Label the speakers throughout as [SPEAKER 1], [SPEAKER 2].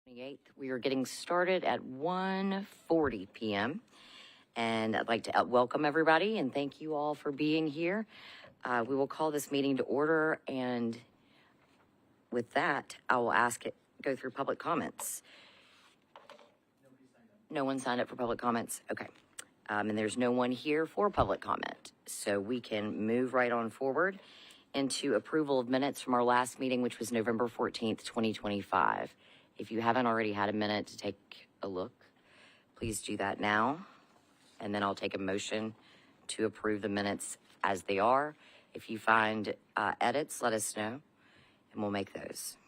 [SPEAKER 1] 28th. We are getting started at 1:40 p.m. And I'd like to welcome everybody and thank you all for being here. We will call this meeting to order, and with that, I will go through public comments. No one signed up for public comments? Okay. And there's no one here for public comment. So we can move right on forward into approval of minutes from our last meeting, which was November 14th, 2025. If you haven't already had a minute to take a look, please do that now. And then I'll take a motion to approve the minutes as they are. If you find edits, let us know, and we'll make those.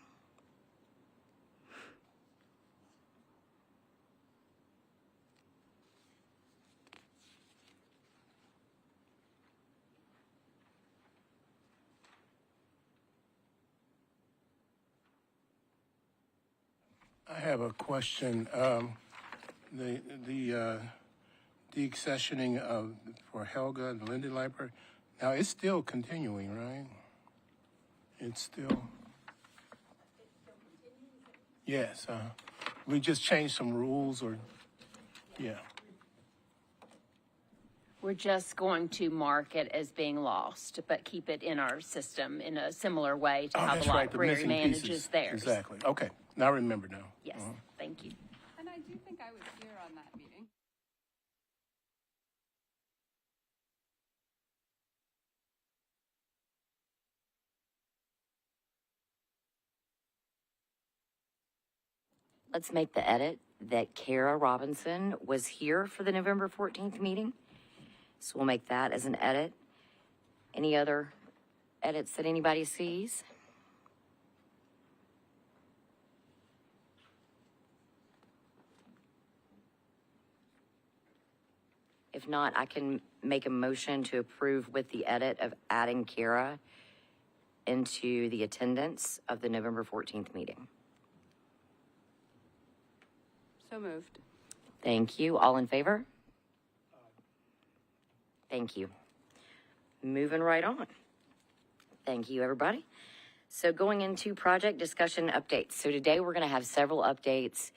[SPEAKER 2] I have a question. The deaccessioning for Helga and the Lindy Library. Now it's still continuing, right? It's still. Yes. We just changed some rules, or yeah.
[SPEAKER 3] We're just going to mark it as being lost, but keep it in our system in a similar way to how the library manages theirs.
[SPEAKER 2] Exactly. Okay. Now I remember now.
[SPEAKER 3] Yes. Thank you.
[SPEAKER 4] And I do think I was here on that meeting.
[SPEAKER 1] Let's make the edit that Kara Robinson was here for the November 14th meeting. So we'll make that as an edit. Any other edits that anybody sees? If not, I can make a motion to approve with the edit of adding Kara into the attendance of the November 14th meeting.
[SPEAKER 4] So moved.
[SPEAKER 1] Thank you. All in favor? Thank you. Moving right on. Thank you, everybody. So going into project discussion updates. So today we're going to have several updates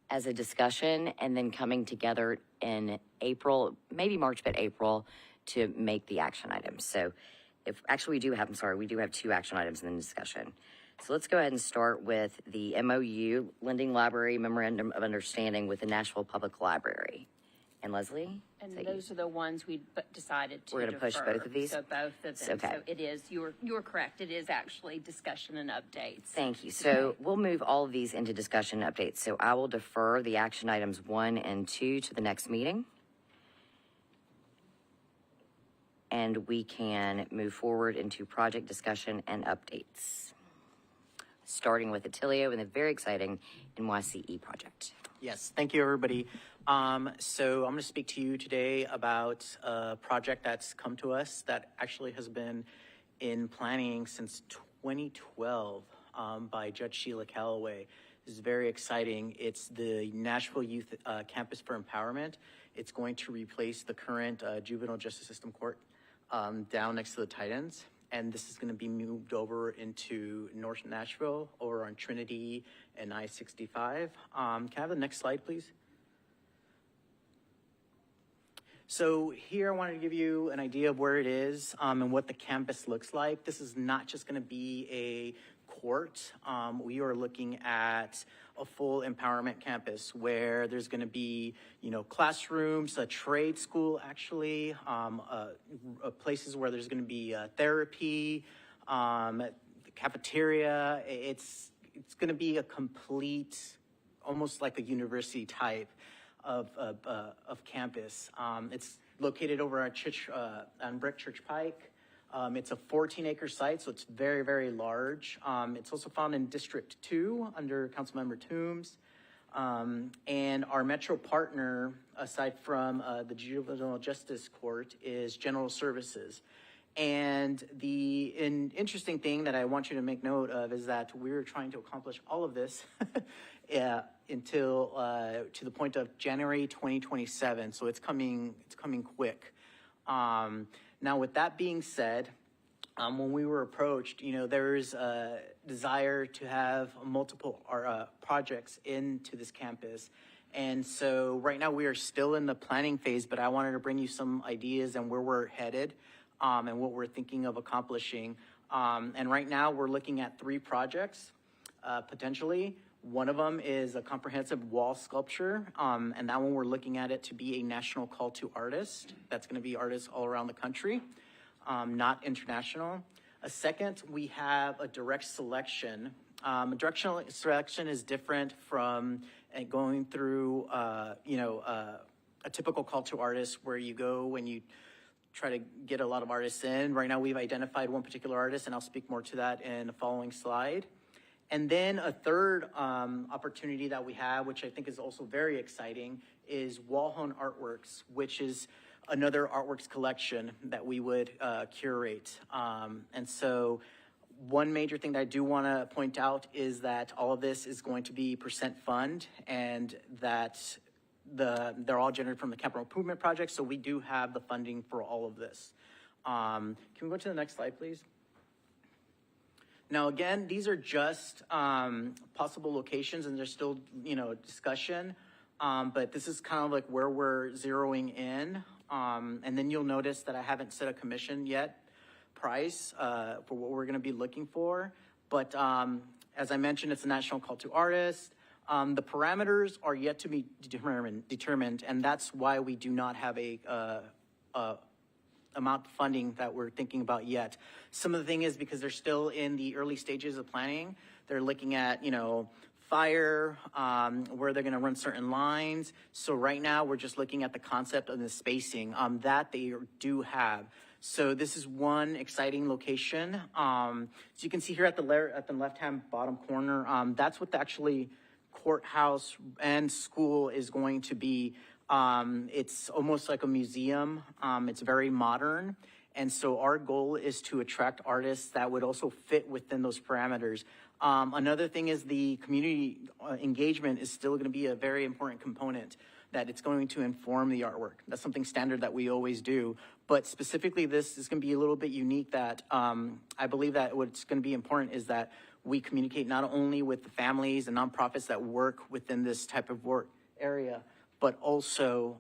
[SPEAKER 1] as a discussion and then coming together in April, maybe March, but April, to make the action items. So we do have two action items in the discussion. So let's go ahead and start with the MOU, Lending Library Memorandum of Understanding with the Nashville Public Library. And Leslie?
[SPEAKER 3] And those are the ones we decided to
[SPEAKER 1] We're going to push both of these?
[SPEAKER 3] So both of them.
[SPEAKER 1] Okay.
[SPEAKER 3] So it is, you're correct. It is actually discussion and updates.
[SPEAKER 1] Thank you. So we'll move all of these into discussion and updates. So I will defer the action items 1 and 2 to the next meeting. And we can move forward into project discussion and updates. Starting with Attilio and the very exciting NYCE project.
[SPEAKER 5] Yes, thank you, everybody. So I'm going to speak to you today about a project that's come to us that actually has been in planning since 2012 by Judge Sheila Calloway. This is very exciting. It's the Nashville Youth Campus for Empowerment. It's going to replace the current juvenile justice system court down next to the Titans. And this is going to be moved over into North Nashville over on Trinity and I-65. Can I have the next slide, please? So here I wanted to give you an idea of where it is and what the campus looks like. This is not just going to be a court. We are looking at a full empowerment campus where there's going to be, classrooms, a trade school, actually, places where there's going to be therapy, the cafeteria. It's going to be a complete, almost like a university type of campus. It's located over at on Brick Church Pike. It's a 14-acre site, so it's very, very large. It's also found in District 2 under Councilmember Toombs. And our metro partner, aside from the Juvenile Justice Court, is General Services. And the interesting thing that I want you to make note of is that we're trying to accomplish all of this until to the point of January 2027. So it's coming quick. Now, with that being said, when we were approached, there's a desire to have multiple projects into this campus. And so right now we are still in the planning phase, but I wanted to bring you some ideas and where we're headed and what we're thinking of accomplishing. And right now we're looking at 3 projects, potentially. One of them is a comprehensive wall sculpture, and that one we're looking at it to be a national call to artists. That's gonna be artists all around the country, not international. A second, we have a direct selection. Directional selection is different from going through, a typical call to artists where you go when you try to get a lot of artists in. Right now, we've identified one particular artist, and I'll speak more to that in the following slide. And then a third opportunity that we have, which I think is also very exciting, is Wall-Hung Artworks, which is another artworks collection that we would curate. And so one major thing that I do want to point out is that all of this is going to be percent fund, and that they're all generated from the capital improvement project, so we do have the funding for all of this. Can we go to the next slide, please? Now, again, these are just possible locations, and there's still, discussion, but this is kind of like where we're zeroing in. And then you'll notice that I haven't set a commission yet price for what we're gonna be looking for. But as I mentioned, it's a national call to artists. The parameters are yet to be determined, and that's why we do not have a amount of funding that we're thinking about yet. Some of the thing is because they're still in the early stages of planning. They're looking at, fire, where they're gonna run certain lines. So right now, we're just looking at the concept of the spacing that they do have. So this is one exciting location. So you can see here at the left-hand bottom corner, that's what the actually courthouse and school is going to be. It's almost like a museum. It's very modern. And so our goal is to attract artists that would also fit within those parameters. Another thing is the community engagement is still gonna be a very important component, that it's going to inform the artwork. That's something standard that we always do. But specifically, this is gonna be a little bit unique that I believe that what's gonna be important is that we communicate not only with the families and nonprofits that work within this type of work area, but also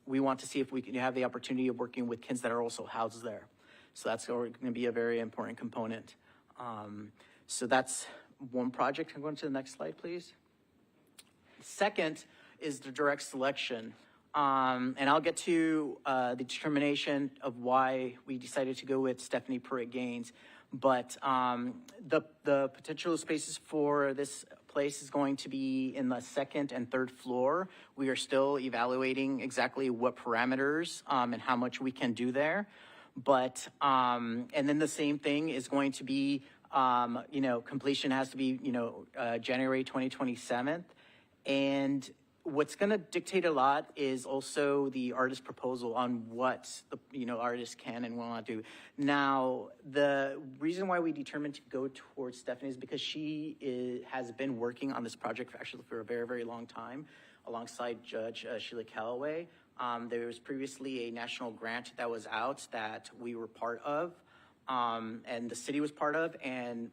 [SPEAKER 5] we want to see if we can have the opportunity of working with kids that are also housed there. So that's going to be a very important component. So that's one project. I'm going to the next slide, please. Second is the direct selection. And I'll get to the determination of why we decided to go with Stephanie Pruitt-Gaines. But the potential spaces for this place is going to be in the 2nd and 3rd floor. We are still evaluating exactly what parameters and how much we can do there. But, and then the same thing is going to be, completion has to be, January 2027. And what's going to dictate a lot is also the artist proposal on what the artist can and will not do. Now, the reason why we determined to go towards Stephanie is because she has been working on this project for a very, very long time alongside Judge Sheila Calloway. There was previously a national grant that was out that we were part of, and the city was part of, and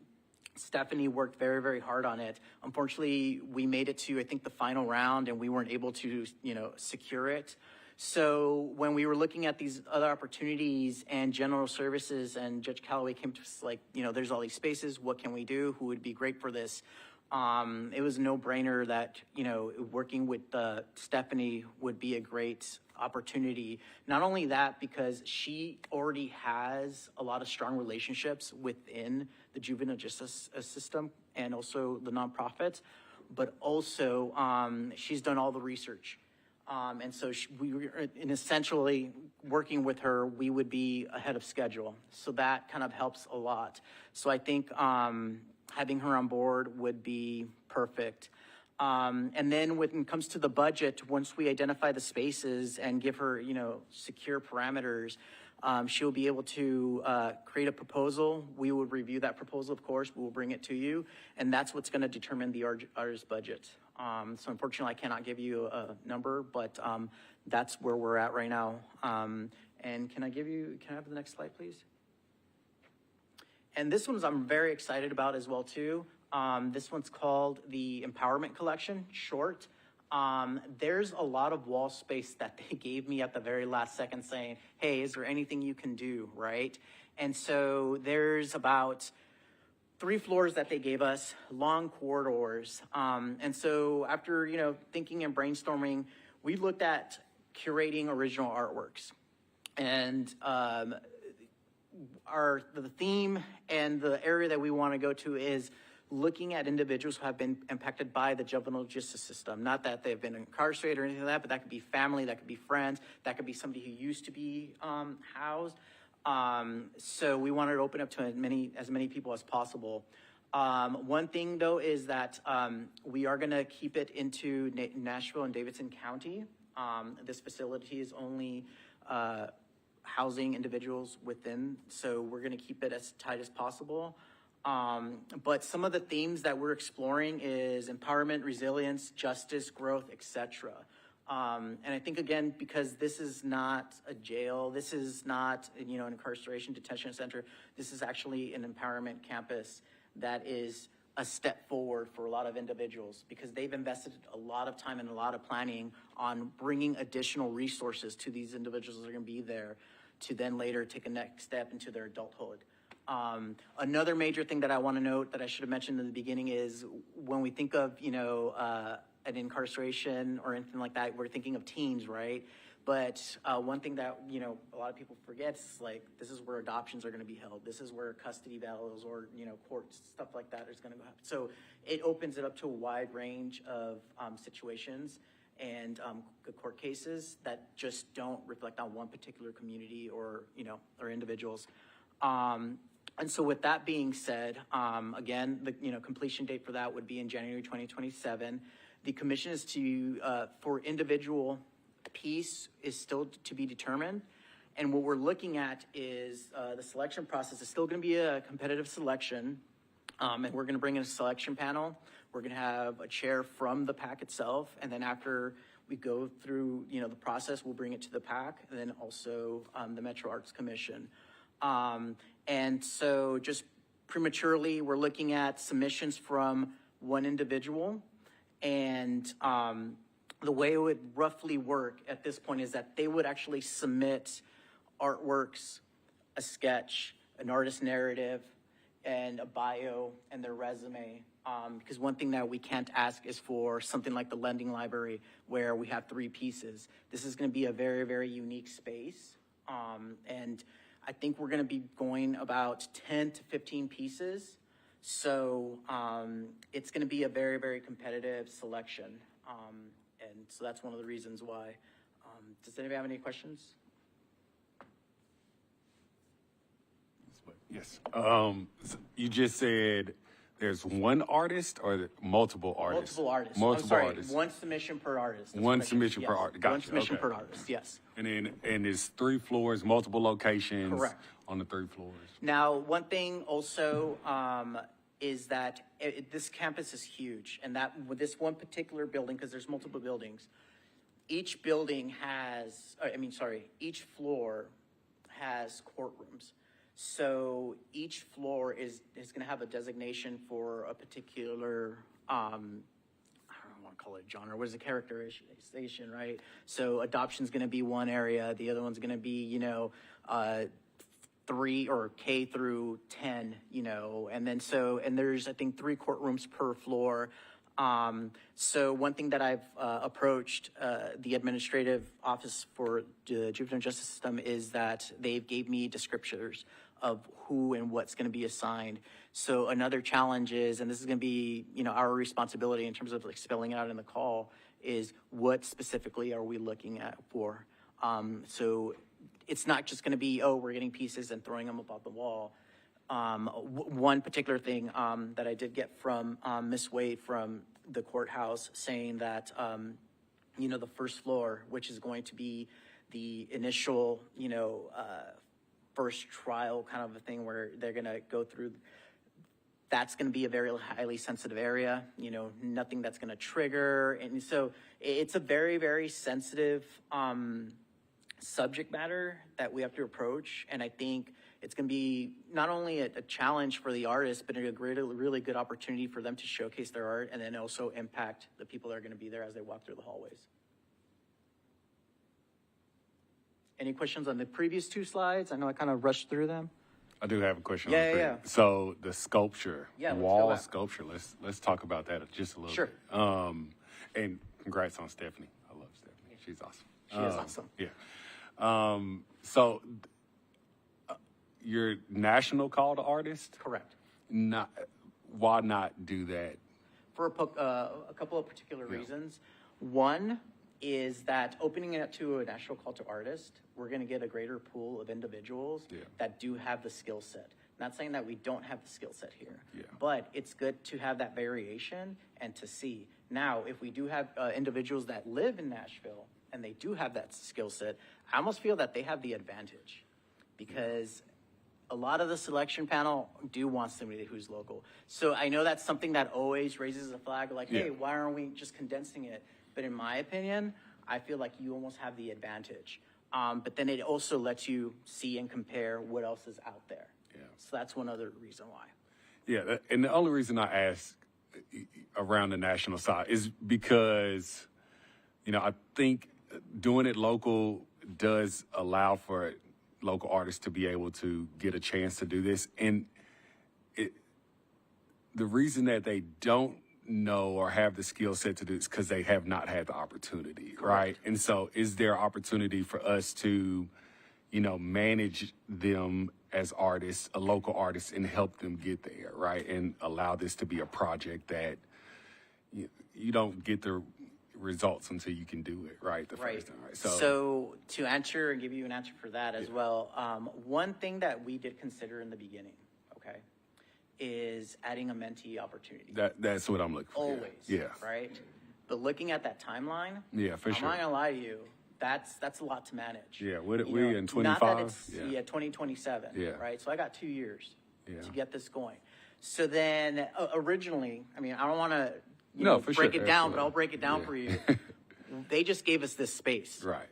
[SPEAKER 5] Stephanie worked very, very hard on it. Unfortunately, we made it to, I think, the final round, and we weren't able to, secure it. So when we were looking at these other opportunities and general services, and Judge Calloway came to us like, there's all these spaces, what can we do? Who would be great for this? It was a no-brainer that, working with Stephanie would be a great opportunity. Not only that, because she already has a lot of strong relationships within the juvenile justice system and also the nonprofits, but also she's done all the research. And so we were essentially working with her, we would be ahead of schedule. So that kind of helps a lot. So I think having her on board would be perfect. And then when it comes to the budget, once we identify the spaces and give her, secure parameters, she'll be able to create a proposal. We will review that proposal, of course, we will bring it to you, and that's what's gonna determine the artist's budget. So unfortunately, I cannot give you a number, but that's where we're at right now. And can I have the next slide, please? And this one's I'm very excited about as well too. This one's called the Empowerment Collection, short. There's a lot of wall space that they gave me at the very last second saying, hey, is there anything you can do, right? And so there's about 3 floors that they gave us, long corridors. And so after, thinking and brainstorming, we looked at curating original artworks. And the theme and the area that we want to go to is looking at individuals who have been impacted by the juvenile justice system. Not that they've been incarcerated or anything like that, but that could be family, that could be friends, that could be somebody who used to be housed. So we wanted to open up to as many people as possible. One thing though is that we are going to keep it into Nashville and Davidson County. This facility is only housing individuals within, so we're going to keep it as tight as possible. But some of the themes that we're exploring is empowerment, resilience, justice, growth, etc. And I think, again, because this is not a jail, this is not, an incarceration detention center, this is actually an empowerment campus that is a step forward for a lot of individuals because they've invested a lot of time and a lot of planning on bringing additional resources to these individuals that are going to be there to then later take a next step into their adulthood. Another major thing that I want to note that I should have mentioned in the beginning is when we think of, an incarceration or anything like that, we're thinking of teens, right? But one thing that, a lot of people forget is like, this is where adoptions are going to be held. This is where custody battles or, courts, stuff like that is going to go happen. So it opens it up to a wide range of situations and court cases that just don't reflect on one particular community or, or individuals. And so with that being said, again, the completion date for that would be in January 2027. The commission is to, for individual piece is still to be determined. And what we're looking at is the selection process is still going to be a competitive selection. And we're going to bring in a selection panel. We're going to have a chair from the PAC itself. And then after we go through, the process, we'll bring it to the PAC and then also the Metro Arts Commission. And so just prematurely, we're looking at submissions from one individual. And the way it would roughly work at this point is that they would actually submit artworks, a sketch, an artist narrative, and a bio and their resume. Because one thing that we can't ask is for something like the lending library where we have 3 pieces. This is going to be a very, very unique space. And I think we're going to be going about 10 to 15 pieces. So it's going to be a very, very competitive selection. And so that's one of the reasons why. Does anybody have any questions?
[SPEAKER 6] Yes. You just said there's one artist or multiple artists?
[SPEAKER 5] Multiple artists.
[SPEAKER 6] Multiple artists.
[SPEAKER 5] One submission per artist.
[SPEAKER 6] One submission per artist. Gotcha.
[SPEAKER 5] One submission
[SPEAKER 6] Okay.
[SPEAKER 5] per artist, yes.
[SPEAKER 6] And it's 3 floors, multiple locations.
[SPEAKER 5] Correct.
[SPEAKER 6] On the 3 floors.
[SPEAKER 5] Now, one thing also is that this campus is huge, and that with this one particular building, because there's multiple buildings, each building has, each floor has courtrooms. So each floor is going to have a designation for a particular, I don't want to call it genre. What is the characterization, right? So adoption's going to be one area. The other one's going to be, 3 or K through 10, and then and there's, I think, 3 courtrooms per floor. So one thing that I've approached the administrative office for the juvenile justice system is that they gave me descriptors of who and what's going to be assigned. So another challenge is, and this is going to be, our responsibility in terms of like spelling it out in the call, is what specifically are we looking at for? So it's not just going to be, we're getting pieces and throwing them up off the wall. One particular thing that I did get from Ms. Wade from the courthouse saying that, the first floor, which is going to be the initial, first trial kind of a thing where they're going to go through, that's going to be a very highly sensitive area, nothing that's going to trigger. And so it's a very, very sensitive subject matter that we have to approach. And I think it's going to be not only a challenge for the artists, but a really good opportunity for them to showcase their art and then also impact the people that are going to be there as they walk through the hallways. Any questions on the previous 2 slides? I know I kind of rushed through them.
[SPEAKER 6] I do have a question.
[SPEAKER 5] Yeah.
[SPEAKER 6] So the sculpture,
[SPEAKER 5] Yeah, let's go
[SPEAKER 6] wall
[SPEAKER 5] back.
[SPEAKER 6] sculpture. Let's talk about that just a little
[SPEAKER 5] Sure.
[SPEAKER 6] bit. And congrats on Stephanie. I love Stephanie. She's awesome.
[SPEAKER 5] She is awesome.
[SPEAKER 6] Yeah. So your national call to artists,
[SPEAKER 5] Correct.
[SPEAKER 6] why not do that?
[SPEAKER 5] For a couple of particular reasons. One is that opening it up to a national call to artists, we're going to get a greater pool of individuals that do have the skill set. Not saying that we don't have the skill set here, but it's good to have that variation and to see. Now, if we do have individuals that live in Nashville and they do have that skill set, I almost feel that they have the advantage because a lot of the selection panel do want somebody who's local. So I know that's something that always raises a flag like, hey, why aren't we just condensing it? But in my opinion, I feel like you almost have the advantage. But then it also lets you see and compare what else is out there. Yeah. So that's one other reason why.
[SPEAKER 6] Yeah, and the only reason I ask around the national side is because, I think doing it local does allow for local artists to be able to get a chance to do this. And the reason that they don't know or have the skill set to do it is because they have not had the opportunity, right? And so is there opportunity for us to, manage them as artists, a local artist, and help them get there, right? And allow this to be a project that you don't get the results until you can do it, right? The first time, right?
[SPEAKER 5] So to answer and give you an answer for that as well, one thing that we did consider in the beginning, okay, is adding a mentee opportunity.
[SPEAKER 6] That's what I'm looking for.
[SPEAKER 5] Always.
[SPEAKER 6] Yeah.
[SPEAKER 5] Right? But looking at that timeline,
[SPEAKER 6] Yeah, for sure.
[SPEAKER 5] I'm not gonna lie to you, that's a lot to manage.
[SPEAKER 6] Yeah, what
[SPEAKER 5] You
[SPEAKER 6] we
[SPEAKER 5] know,
[SPEAKER 6] in
[SPEAKER 5] Not that
[SPEAKER 6] 25?
[SPEAKER 5] it's,
[SPEAKER 6] Yeah.
[SPEAKER 5] 2027,
[SPEAKER 6] Yeah.
[SPEAKER 5] right? So I got 2 years
[SPEAKER 6] Yeah.
[SPEAKER 5] to get this going. So then originally, I mean, I don't wanna
[SPEAKER 6] For
[SPEAKER 5] break
[SPEAKER 6] sure,
[SPEAKER 5] it down, but
[SPEAKER 6] absolutely.
[SPEAKER 5] I'll break it down
[SPEAKER 6] Yeah.
[SPEAKER 5] for you. They just gave us this space.
[SPEAKER 6] Right.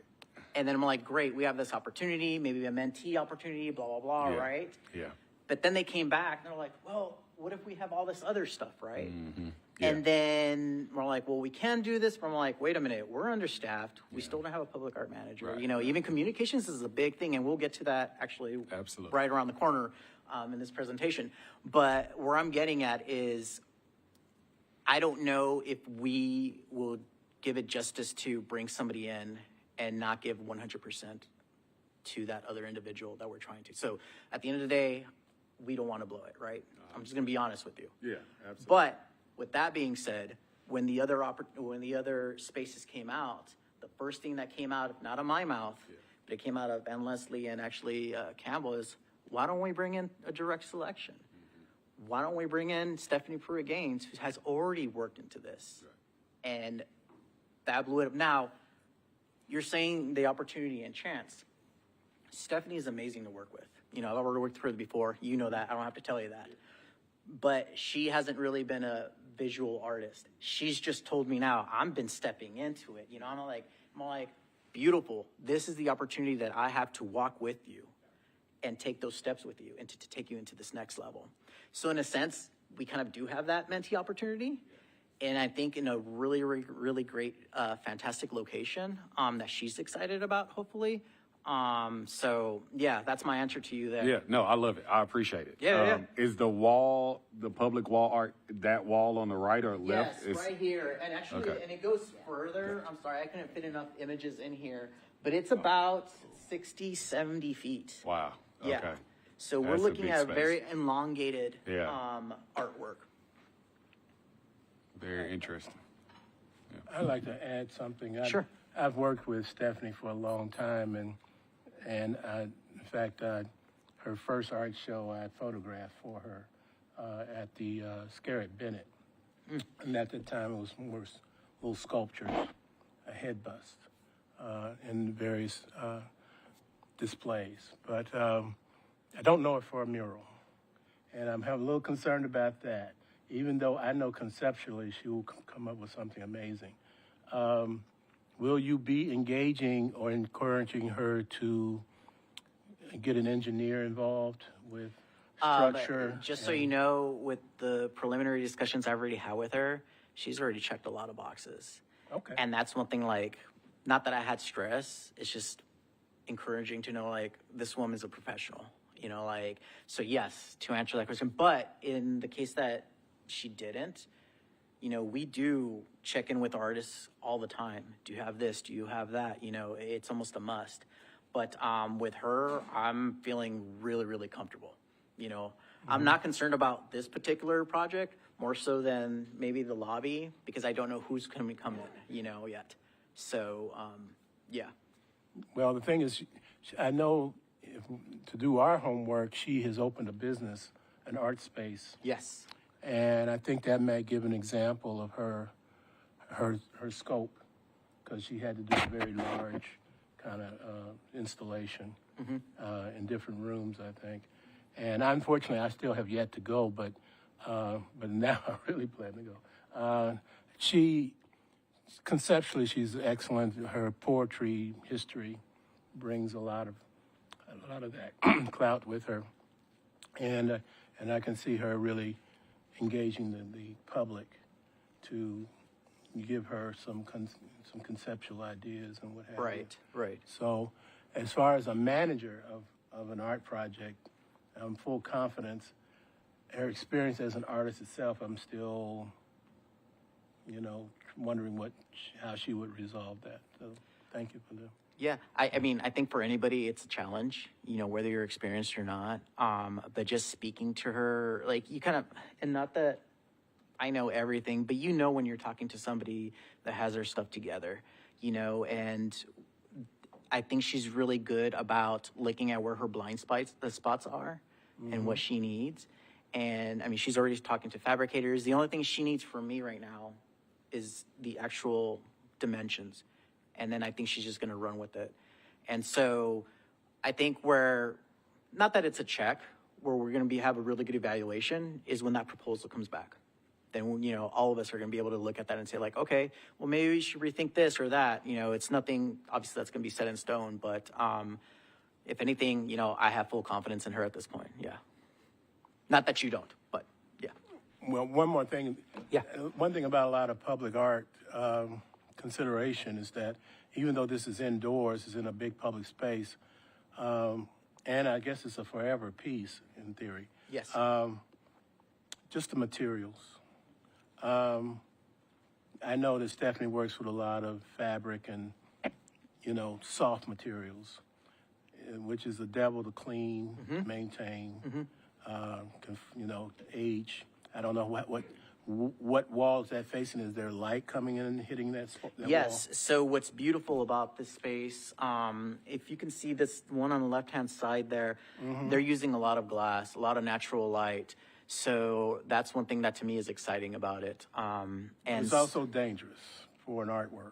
[SPEAKER 5] And then I'm like, great, we have this opportunity, maybe a mentee opportunity, blah, blah, blah,
[SPEAKER 6] Yeah.
[SPEAKER 5] right?
[SPEAKER 6] Yeah.
[SPEAKER 5] But then they came back and they're like, well, what if we have all this other stuff, right?
[SPEAKER 6] Mm-hmm. Yeah.
[SPEAKER 5] And then we're like, well, we can do this. But I'm like, wait a minute, we're understaffed. We still don't have a public art manager.
[SPEAKER 6] Right.
[SPEAKER 5] Even communications is a big thing, and we'll get to that actually
[SPEAKER 6] Absolutely.
[SPEAKER 5] right around the corner in this presentation. But where I'm getting at is I don't know if we will give it justice to bring somebody in and not give 100% to that other individual that we're trying to. So at the end of the day, we don't want to blow it, right? I'm just going to be honest with you.
[SPEAKER 6] Yeah, absolutely.
[SPEAKER 5] But with that being said, when the other spaces came out, the first thing that came out, not of my mouth, but it came out of Ann Leslie and actually Campbell is, why don't we bring in a direct selection? Why don't we bring in Stephanie Pruitt-Gaines, who has already worked into this? And that blew it up. Now, you're saying the opportunity and chance. Stephanie is amazing to work with. I've already worked with her before. You know that. I don't have to tell you that. But she hasn't really been a visual artist. She's just told me now, I've been stepping into it. I'm like, beautiful. This is the opportunity that I have to walk with you and take those steps with you and to take you into this next level. So in a sense, we kind of do have that mentee opportunity. And I think in a really, really, really great, fantastic location that she's excited about, hopefully. So yeah, that's my answer to you there.
[SPEAKER 6] Yeah, no, I love it. I appreciate it.
[SPEAKER 5] Yeah.
[SPEAKER 6] Is the public wall art, that wall on the right or left?
[SPEAKER 5] Yes, right here. And actually,
[SPEAKER 6] Okay.
[SPEAKER 5] and it goes further. I'm sorry, I couldn't fit enough images in here, but it's about 60, 70 feet.
[SPEAKER 6] Wow.
[SPEAKER 5] Yeah.
[SPEAKER 6] Okay.
[SPEAKER 5] So we're
[SPEAKER 6] That's a
[SPEAKER 5] looking
[SPEAKER 6] big
[SPEAKER 5] at a
[SPEAKER 6] space.
[SPEAKER 5] very elongated
[SPEAKER 6] Yeah.
[SPEAKER 5] artwork.
[SPEAKER 6] Very interesting.
[SPEAKER 2] I'd like to add something.
[SPEAKER 5] Sure.
[SPEAKER 2] I've worked with Stephanie for a long time, and in fact, her first art show I photographed for her at the Scarrett Bennett. And at the time, it was more little sculptures, a head bust, in various displays. But I don't know it for a mural, and I'm a little concerned about that. Even though I know conceptually she will come up with something amazing. Will you be engaging or encouraging her to get an engineer involved with
[SPEAKER 5] But
[SPEAKER 2] structure?
[SPEAKER 5] just so you know, with the preliminary discussions I've already had with her, she's already checked a lot of boxes.
[SPEAKER 2] Okay.
[SPEAKER 5] And that's one thing, like, not that I had stress, it's just encouraging to know, like, this woman's a professional, you know, like, so yes, to answer that question. But in the case that she didn't, you know, we do check in with artists all the time. Do you have this? Do you have that? You know, it's almost a must. But with her, I'm feeling really, really comfortable. You know, I'm not concerned about this particular project more so than maybe the lobby, because I don't know who's going to come in, you know, yet. So, yeah.
[SPEAKER 2] Well, the thing is, I know to do our homework, she has opened a business, an art space.
[SPEAKER 5] Yes.
[SPEAKER 2] And I think that may give an example of her scope, because she had to do a very large kind of installation in different rooms, I think. And unfortunately, I still have yet to go, but now I really plan to go. She conceptually, she's excellent. Her poetry history brings a lot of that clout with her, and I can see her really engaging the public to give her some conceptual ideas and what have you.
[SPEAKER 5] Right, right.
[SPEAKER 2] So, as far as a manager of an art project, I'm full confidence. Her experience as an artist itself, I'm still, you know, wondering how she would resolve that. So, thank you for the.
[SPEAKER 5] Yeah, I mean, I think for anybody, it's a challenge, you know, whether you're experienced or not. But just speaking to her, like, you kind of, and not that I know everything, but you know when you're talking to somebody that has their stuff together, you know, and I think she's really good about looking at where her blind spots are and what she needs. And, I mean, she's already talking to fabricators. The only thing she needs from me right now is the actual dimensions. And then I think she's just going to run with it. And so I think not that it's a check, where we're going to have a really good evaluation is when that proposal comes back. Then, you know, all of us are going to be able to look at that and say, like, okay, well, maybe we should rethink this or that. You know, it's nothing, obviously, that's going to be set in stone. But if anything, you know, I have full confidence in her at this point. Yeah. Not that you don't, but yeah.
[SPEAKER 2] Well, one more thing.
[SPEAKER 5] Yeah.
[SPEAKER 2] One thing about a lot of public art consideration is that even though this is indoors, it's in a big public space, and I guess it's a forever piece in theory.
[SPEAKER 5] Yes.
[SPEAKER 2] Just the materials. I know that Stephanie works with a lot of fabric and, you know, soft materials, which is the devil to clean, maintain, you know, age. I don't know what walls that facing. Is there light coming in and hitting that
[SPEAKER 5] Yes.
[SPEAKER 2] wall?
[SPEAKER 5] So what's beautiful about this space, if you can see this one on the left-hand side there, they're using a lot of glass, a lot of natural light. So that's one thing that to me is exciting about it. And
[SPEAKER 2] It's also dangerous for an artwork.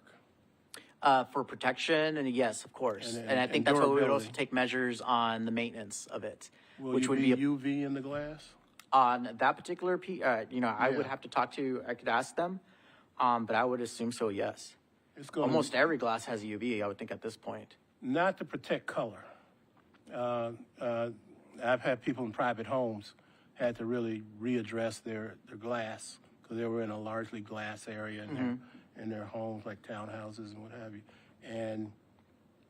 [SPEAKER 5] for protection, and yes, of course. And I think
[SPEAKER 2] and
[SPEAKER 5] that's why we would also
[SPEAKER 2] durability.
[SPEAKER 5] take measures on the maintenance of it,
[SPEAKER 2] Will
[SPEAKER 5] which
[SPEAKER 2] you
[SPEAKER 5] would
[SPEAKER 2] be
[SPEAKER 5] be
[SPEAKER 2] UV in the glass?
[SPEAKER 5] on that particular piece. You know, I would
[SPEAKER 2] Yeah.
[SPEAKER 5] have to I could ask them, but I would assume so. Yes.
[SPEAKER 2] It's going
[SPEAKER 5] Almost every glass has UV, I would think, at this point.
[SPEAKER 2] not to protect color. I've had people in private homes had to really readdress their glass because they were in a largely glass area in their homes, like townhouses and what have you. And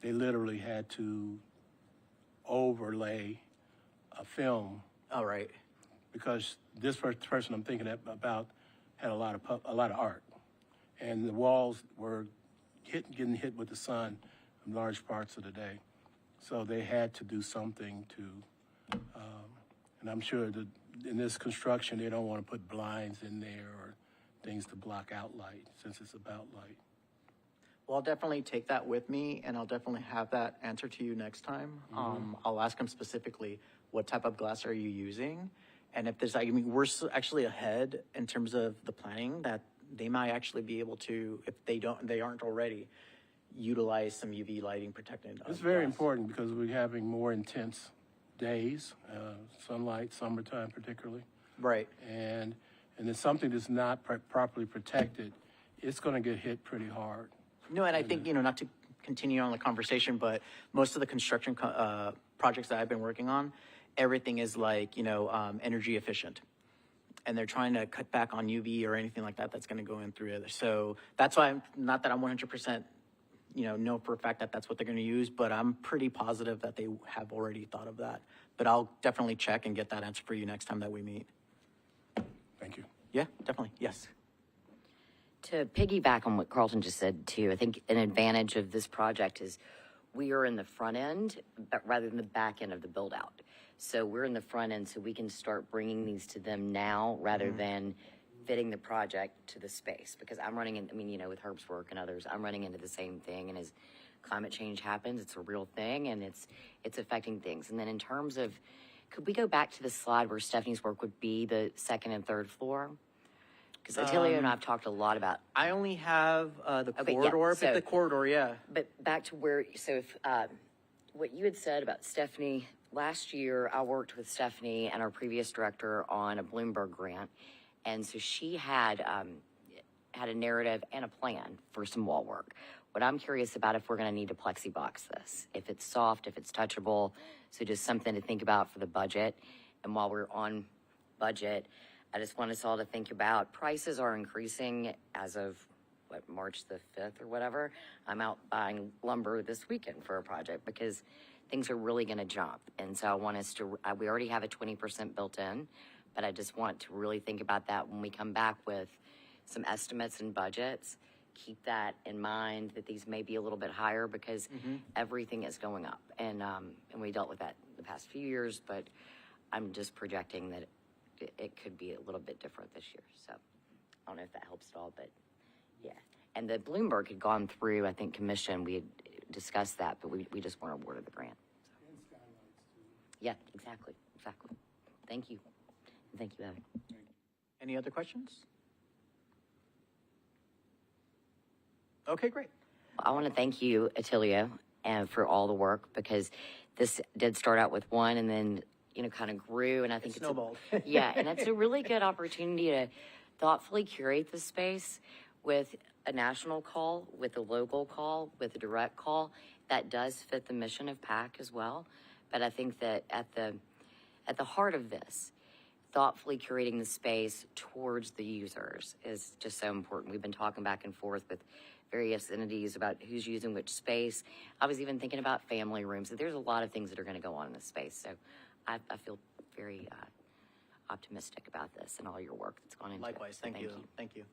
[SPEAKER 2] they literally had to overlay a film
[SPEAKER 5] All right.
[SPEAKER 2] because this person I'm thinking about had a lot of art, and the walls were getting hit with the sun in large parts of the day, so they had to do something to. And I'm sure that in this construction they don't want to put blinds in there or things to block out light, since it's about light.
[SPEAKER 5] Well, I'll definitely take that with me, and I'll definitely have that answer to you next time. I'll ask them specifically, what type of glass are you using? And if there's, I mean, we're actually ahead in terms of the planning that they might actually be able to, if they aren't already, utilize some UV lighting protected.
[SPEAKER 2] It's very important because we're having more intense days, sunlight, summertime particularly.
[SPEAKER 5] Right.
[SPEAKER 2] And if something that's not properly protected, it's going to get hit pretty hard.
[SPEAKER 5] No, and I think, you know, not to continue on the conversation, but most of the construction projects that I've been working on, everything is like, energy efficient. And they're trying to cut back on UV or anything like that that's going to go in through it. So that's why not that I'm 100%, know for a fact that that's what they're going to use, but I'm pretty positive that they have already thought of that. But I'll definitely check and get that answer for you next time that we meet.
[SPEAKER 2] Thank you.
[SPEAKER 5] Yeah, definitely. Yes.
[SPEAKER 1] To piggyback on what Carlton just said too, I think an advantage of this project is we are in the front end, but rather than the back end of the build out. So we're in the front end, so we can start bringing these to them now rather than fitting the project to the space. Because I'm running in, with Herb's work and others, I'm running into the same thing. And as climate change happens, it's a real thing and it's affecting things. And then in terms of, could we go back to the slide where Stephanie's work would be the second and third floor? Because Attilio and I have talked a lot about.
[SPEAKER 5] I only have the
[SPEAKER 1] Okay, yeah,
[SPEAKER 5] corridor,
[SPEAKER 1] so-
[SPEAKER 5] but the corridor, yeah.
[SPEAKER 1] But back to where, so if, what you had said about Stephanie, last year I worked with Stephanie and our previous director on a Bloomberg grant. And so she had a narrative and a plan for some wall work. What I'm curious about if we're going to need to plexibox this, if it's soft, if it's touchable. So just something to think about for the budget. And while we're on budget, I just want us all to think about prices are increasing as of March the 5th or whatever. I'm out buying lumber this weekend for a project because things are really going to jump. And so I want us to, we already have a 20% built in, but I just want to really think about that when we come back with some estimates and budgets. Keep that in mind that these may be a little bit higher because everything is going up. And we dealt with that the past few years, but I'm just projecting that it could be a little bit different this year. So I don't know if that helps at all, but yeah. And the Bloomberg had gone through, I think, commission. We had discussed that, but we just weren't awarded the grant. So. Yeah, exactly. Thank you. And thank you, Evan.
[SPEAKER 5] Any other questions? Okay, great.
[SPEAKER 1] I want to thank you, Attilio, and for all the work because this did start out with one and then, kind of grew. And I think it's
[SPEAKER 5] snowballed.
[SPEAKER 1] Yeah, and it's a really good opportunity to thoughtfully curate the space with a national call, with a local call, with a direct call. That does fit the mission of PAC as well. But I think that at the heart of this, thoughtfully curating the space towards the users is just so important. We've been talking back and forth with various entities about who's using which space. I was even thinking about family rooms. There's a lot of things that are going to go on in this space. So I feel very optimistic about this and all your work that's gone into it.
[SPEAKER 5] Likewise,
[SPEAKER 1] So
[SPEAKER 5] thank you. Thank you.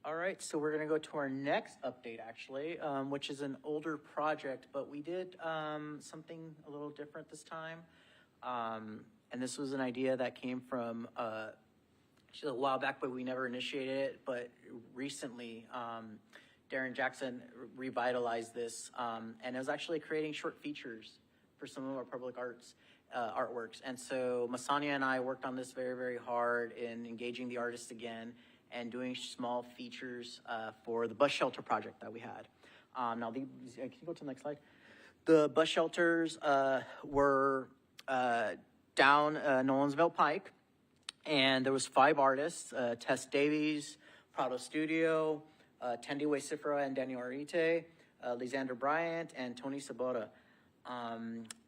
[SPEAKER 5] All right, so we're gonna go to our next update actually, which is an older project, but we did something a little different this time. And this was an idea that came from actually a while back, but we never initiated it. But recently, Darren Jackson revitalized this, and it was actually creating short features for some of our public arts artworks. And so Masania and I worked on this very, very hard in engaging the artists again and doing small features for the bus shelter project that we had. Now, can you go to the next slide? The bus shelters were down Nolensville Pike, and there was 5 artists, Tess Davies, Prado Studio, Tendi Cifra and Daniel Arite, Lysander Bryant, and Tony Sabota.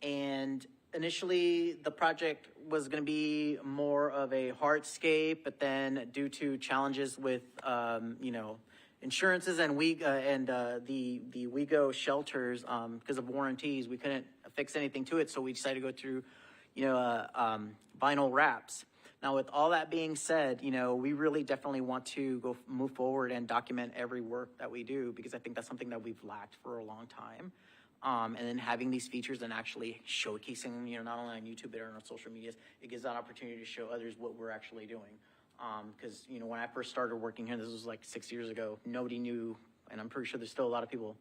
[SPEAKER 5] And initially, the project was going to be more of a hardscape, but then due to challenges with, insurances and the WeGo shelters, because of warranties, we couldn't fix anything to it. So we decided to go through, vinyl wraps. Now, with all that being said, we really definitely want to move forward and document every work that we do, because I think that's something that we've lacked for a long time. And then having these features and actually showcasing, not only on YouTube, but on our social medias, it gives that opportunity to show others what we're actually doing. Because, when I first started working here, this was like 6 years ago, nobody knew, and I'm pretty sure there's still a lot of people,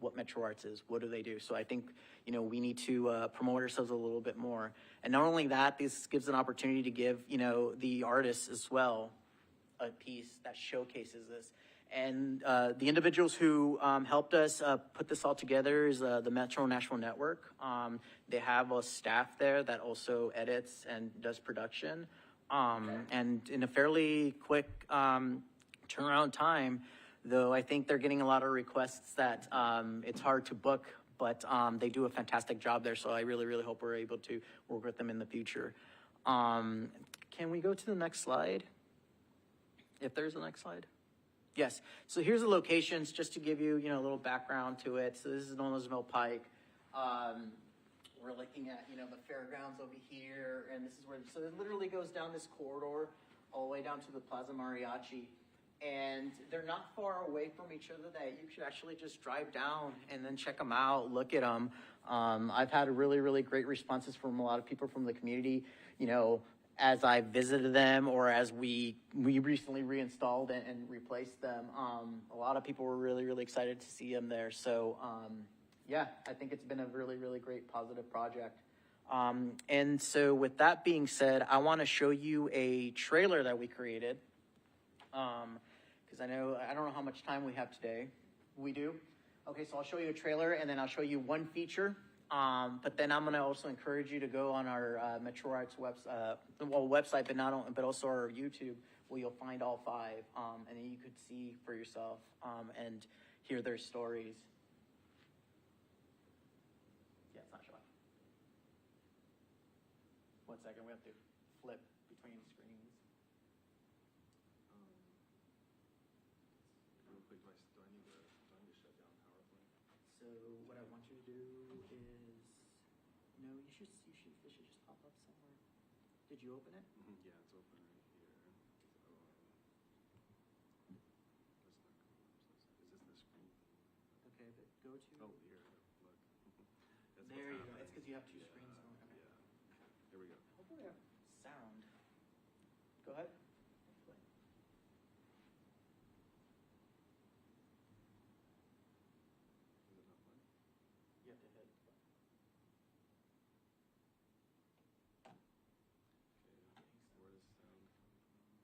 [SPEAKER 5] what Metro Arts is, what do they do? So I think, we need to promote ourselves a little bit more. And not only that, this gives an opportunity to give, the artists as well a piece that showcases this. And the individuals who helped us put this all together is the Metro Nashville Network. They have a staff there that also edits and does production. And in a fairly quick turnaround time, though I think they're getting a lot of requests that it's hard to book but they do a fantastic job there, so I really, really hope we're able to work with them in the future. Can we go to the next slide? If there's a next slide. Yes, so here's the locations, just to give you, a little background to it. So this is Nolensville Pike. We're looking at, the fairgrounds over here, and this is where, so it literally goes down this corridor all the way down to the Plaza Mariachi. And they're not far away from each other that you should actually just drive down and then check them out, look at them. I've had really, really great responses from a lot of people from the community, as I visited them or as we recently reinstalled and replaced them. A lot of people were really, really excited to see them there. So, yeah, I think it's been a really, really great positive project. And so with that being said, I want to show you a trailer that we created. Because I don't know how much time we have today. We do? Okay, so I'll show you a trailer and then I'll show you one feature. But then I'm going to also encourage you to go on our Metro Arts website, but also our YouTube, where you'll find all 5. And then you could see for yourself and hear their stories. Yeah, it's not showing. 1 second, we have to flip between screens. So what I want you to do is, no, it should just pop up somewhere. Did you open it?
[SPEAKER 6] Yeah, it's open right here. Is this the screen?
[SPEAKER 5] Okay, but go to.
[SPEAKER 6] Oh, here, look.
[SPEAKER 5] There you go. It's because you have 2 screens going. Okay.
[SPEAKER 6] Yeah. Here we go.
[SPEAKER 5] Hopefully we have sound. Go ahead. You have to hit.
[SPEAKER 6] Where does sound come from?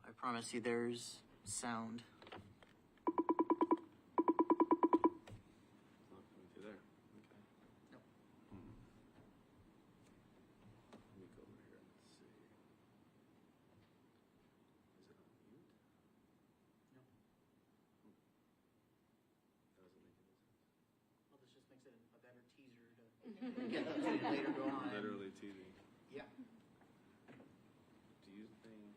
[SPEAKER 5] I promise you there's sound.
[SPEAKER 6] It's not coming through there. Okay.
[SPEAKER 5] Nope.
[SPEAKER 6] Let me go over here and see. Is it on mute?
[SPEAKER 5] Nope.
[SPEAKER 6] That doesn't make any sense.
[SPEAKER 5] Well, this just makes it a better teaser to get to later go on.
[SPEAKER 6] Literally teasing.
[SPEAKER 5] Yeah.
[SPEAKER 6] Do you think?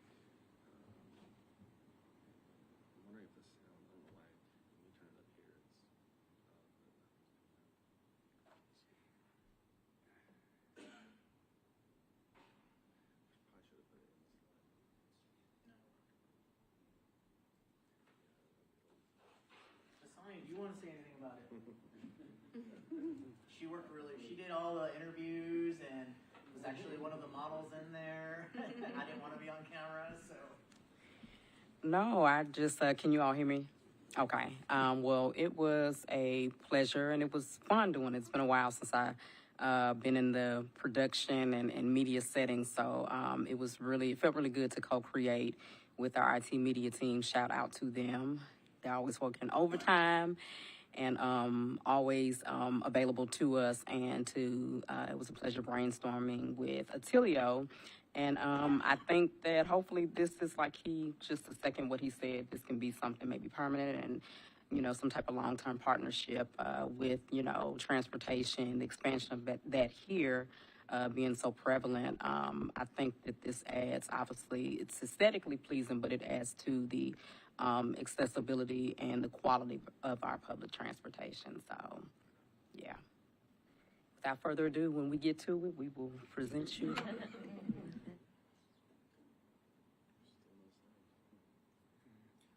[SPEAKER 6] I'm wondering if the sound. I don't know why. When you turn it up here, it's. Probably should have put it in the slide.
[SPEAKER 5] Asani, do you want to say anything about it? She did all the interviews and was actually one of the models in there. I didn't want to be on camera, so.
[SPEAKER 7] No, I just, can you all hear me? Okay. Well, it was a pleasure and it was fun doing it. It's been a while since I been in the production and media setting. So it felt really good to co-create with our IT media team. Shout out to them. They're always working overtime and always available to us. And it was a pleasure brainstorming with Attilio. And I think that hopefully this is like just a second what he said, this can be something maybe permanent and, some type of long-term partnership with, transportation, the expansion of that here being so prevalent. I think that this adds, obviously, it's aesthetically pleasing, but it adds to the accessibility and the quality of our public transportation. So, yeah. Without further ado, when we get to it, we will present you.
[SPEAKER 5] All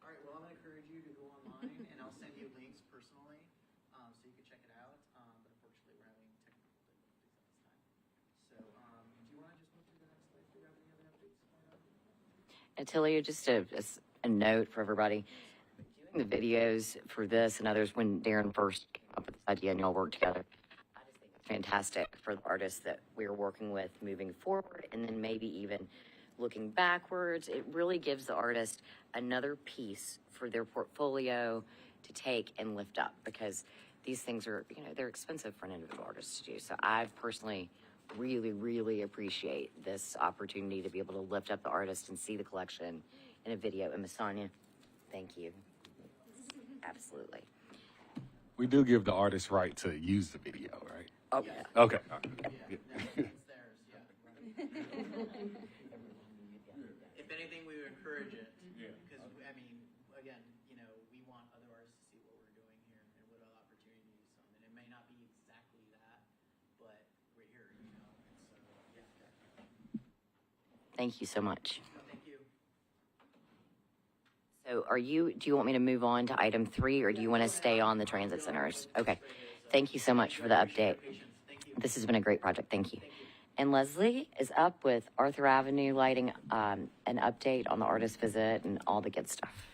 [SPEAKER 5] right, well, I'm going to encourage you to go online, and I'll send you links personally so you can check it out. But unfortunately, we're having technical difficulties at this time. So do you want to just move to the next slide? Do you have any other updates?
[SPEAKER 1] Attilio, just a note for everybody. Doing the videos for this and others, when Darren first came up with this idea and y'all worked together, I just think it's fantastic for the artists that we're working with moving forward and then maybe even looking backwards. It really gives the artist another piece for their portfolio to take and lift up, because these things are, they're expensive for an individual artist to do. So I've personally really, really appreciate this opportunity to be able to lift up the artist and see the collection in a video. And Miss Sonia, thank you. Absolutely.
[SPEAKER 6] We do give the artist right to use the video, right?
[SPEAKER 1] Oh, yeah.
[SPEAKER 6] Okay.
[SPEAKER 5] If anything, we would encourage it. Because, I mean, again, we want other artists to see what we're doing here and what other opportunities. And it may not be exactly that, but we're here, and so, yeah.
[SPEAKER 1] Thank you so much.
[SPEAKER 5] Thank you.
[SPEAKER 1] So do you want me to move on to item 3, or do you want to stay on the transit centers? Okay. Thank you so much for the update. This has been a great project. Thank you. And Leslie is up with Arthur Avenue lighting, an update on the artist visit and all the good stuff.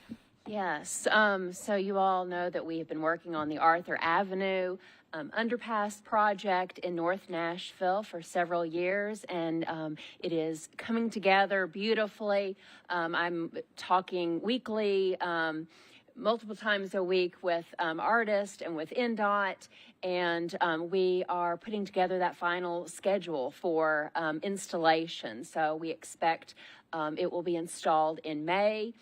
[SPEAKER 3] Yes, so you all know that we have been working on the Arthur Avenue underpass project in North Nashville for several years, and it is coming together beautifully. I'm talking weekly, multiple times a week with artists and with NDOT, and we are putting together that final schedule for installation. So we expect it will be installed in May.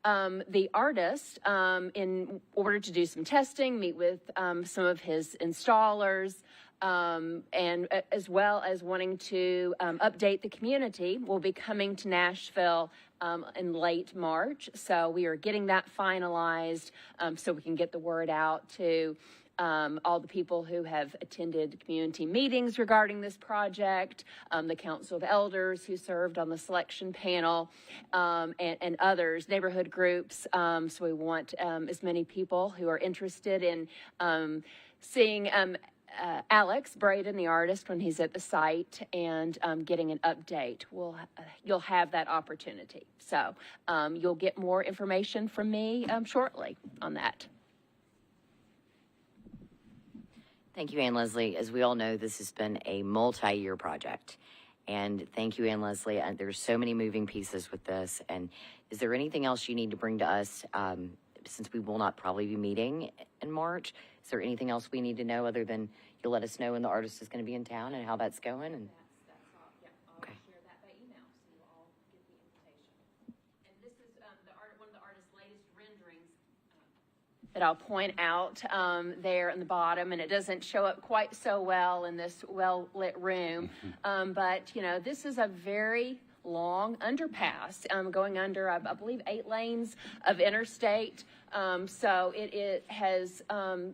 [SPEAKER 3] The artist, in order to do some testing, meet with some of his installers, and as well as wanting to update the community, will be coming to Nashville in late March. So we are getting that finalized so we can get the word out to all the people who have attended community meetings regarding this project, the Council of Elders who served on the selection panel, and others, neighborhood groups. So we want as many people who are interested in seeing Alex Braden, the artist, when he's at the site, and getting an update. You'll have that opportunity. So you'll get more information from me shortly on that.
[SPEAKER 1] Thank you, Ann Leslie. As we all know, this has been a multi-year project. And thank you, Ann Leslie. There's so many moving pieces with this. And is there anything else you need to bring to us, since we will not probably be meeting in March? Is there anything else we need to know other than you'll let us know when the artist is going to be in town and how that's going? And
[SPEAKER 3] That's all. Yeah, I'll
[SPEAKER 1] okay.
[SPEAKER 3] share that by email so you all get the invitation. And this is one of the artist's latest renderings that I'll point out there in the bottom, and it doesn't show up quite so well in this well-lit room. But, this is a very long underpass going under, I believe, 8 lanes of interstate. So it has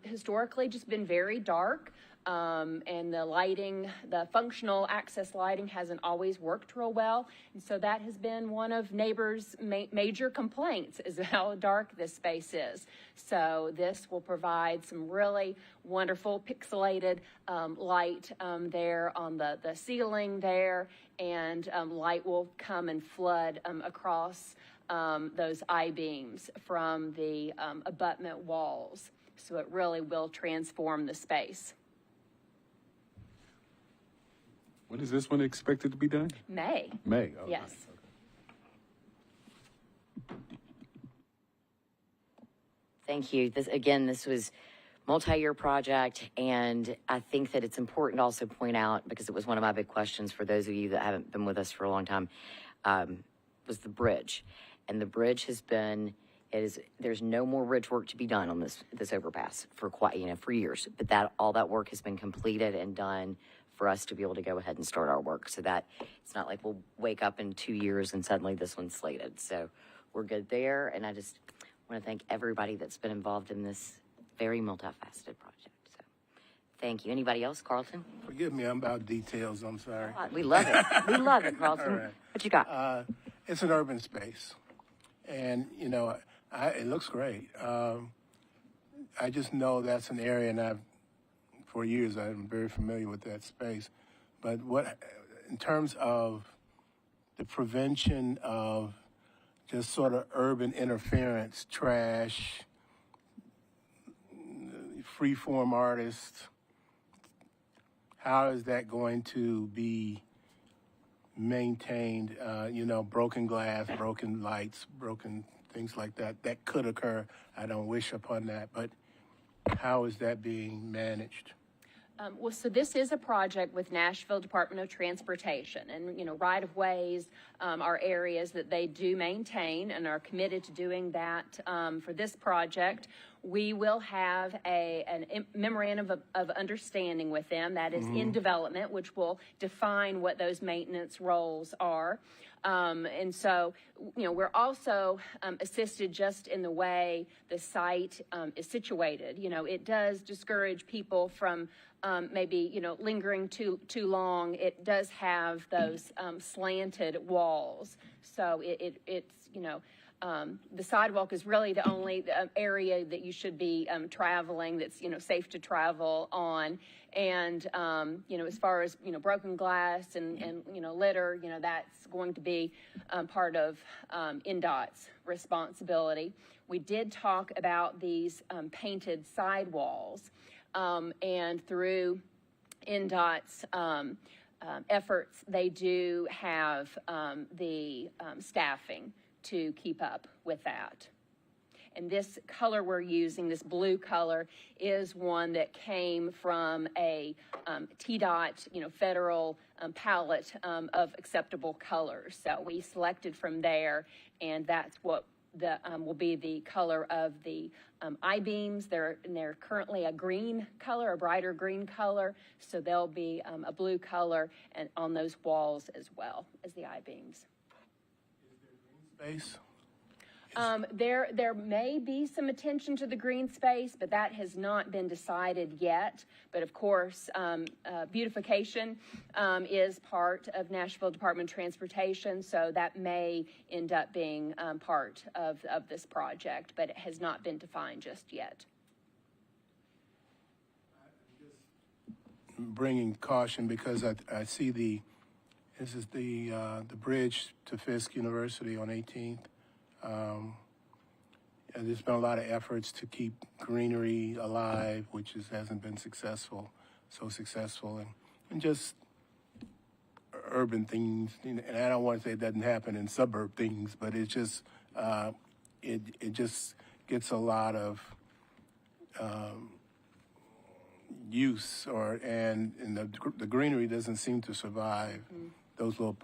[SPEAKER 3] historically just been very dark. And the lighting, the functional access lighting hasn't always worked real well. And so that has been one of neighbors' major complaints, is how dark this space is. So this will provide some really wonderful pixelated light there on the ceiling there, and light will come and flood across those I-beams from the abutment walls. So it really will transform the space.
[SPEAKER 6] When is this one expected to be done?
[SPEAKER 3] May.
[SPEAKER 6] May. Oh,
[SPEAKER 3] Yes.
[SPEAKER 6] nice.
[SPEAKER 1] thank you. This was multi-year project, and I think that it's important to also point out, because it was one of my big questions for those of you that haven't been with us for a long time, was the bridge. And the bridge there's no more bridge work to be done on this overpass for for years. But all that work has been completed and done for us to be able to go ahead and start our work. So that it's not like we'll wake up in 2 years and suddenly this one's slated. So we're good there. And I just want to thank everybody that's been involved in this very multifaceted project. So thank you. Anybody else, Carlton?
[SPEAKER 2] Forgive me, I'm about details, I'm sorry.
[SPEAKER 1] We love it. We love it, Carlton.
[SPEAKER 2] All right.
[SPEAKER 1] What you got?
[SPEAKER 2] It's an urban space, and it looks great. I just know that's an area, and for years I'm very familiar with that space. But in terms of the prevention of just sort of urban interference, trash, free-form artists, how is that going to be maintained? Broken glass, broken lights, broken things like that could occur. I don't wish upon that, but how is that being managed?
[SPEAKER 3] Well, so this is a project with Nashville Department of Transportation, and, you know, right-of-ways are areas that they do maintain and are committed to doing that for this project. We will have a memorandum of understanding with them that is in development, which will define what those maintenance roles are. And so, you know, we're also assisted just in the way the site is situated. You know, it does discourage people from maybe, you know, lingering too long. It does have those slanted walls. So it's, you know, the sidewalk is really the only area that you should be traveling that's, you know, safe to travel on. And, you know, as far as, you know, broken glass and, you know, litter, you know, that's going to be part of NDOT's responsibility. We did talk about these painted sidewalls, and through NDOT's efforts, they do have the staffing to keep up with that. And this color we're using, this blue color, is one that came from a TDOT, you know, federal palette of acceptable colors. So we selected from there, and that's what the will be the color of the I-beams. They're currently a green color, a brighter green color. So there'll be a blue color and on those walls as well as the I-beams.
[SPEAKER 2] Space?
[SPEAKER 3] There may be some attention to the green space, but that has not been decided yet. But of course, beautification is part of Nashville Department of Transportation, so that may end up being part of this project, but it has not been defined just yet.
[SPEAKER 2] Bringing caution because I see this is the bridge to Fisk University on 18th. And there's been a lot of efforts to keep greenery alive, which hasn't been so successful, and just urban things. And I don't want to say it doesn't happen in suburb things, but it's just it just gets a lot of use, and the greenery doesn't seem to survive those little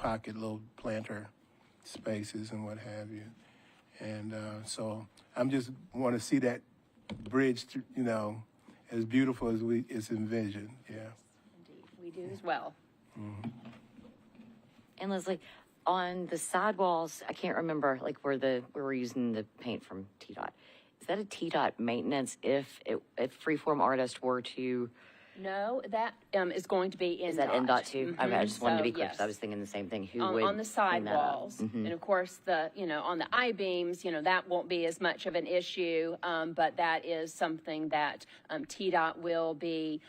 [SPEAKER 2] planter spaces and what have you. And so I'm just want to see that bridge, you know, as beautiful as it's envisioned. Yeah.
[SPEAKER 3] Indeed, we do as well.
[SPEAKER 2] Mm-hmm.
[SPEAKER 1] And Leslie, on the sidewalls, I can't remember like where we're using the paint from TDOT. Is that a TDOT maintenance if Freeform Artist were to?
[SPEAKER 3] No, that is going to be NDOT.
[SPEAKER 1] Is that NDOT too? Okay, I just wanted to be clear
[SPEAKER 3] yes.
[SPEAKER 1] because I was thinking the same thing. Who would
[SPEAKER 3] on the sidewalls,
[SPEAKER 1] Mm-hmm.
[SPEAKER 3] and of course on the I-beams, that won't be as much of an issue, but that is something that TDOT will be,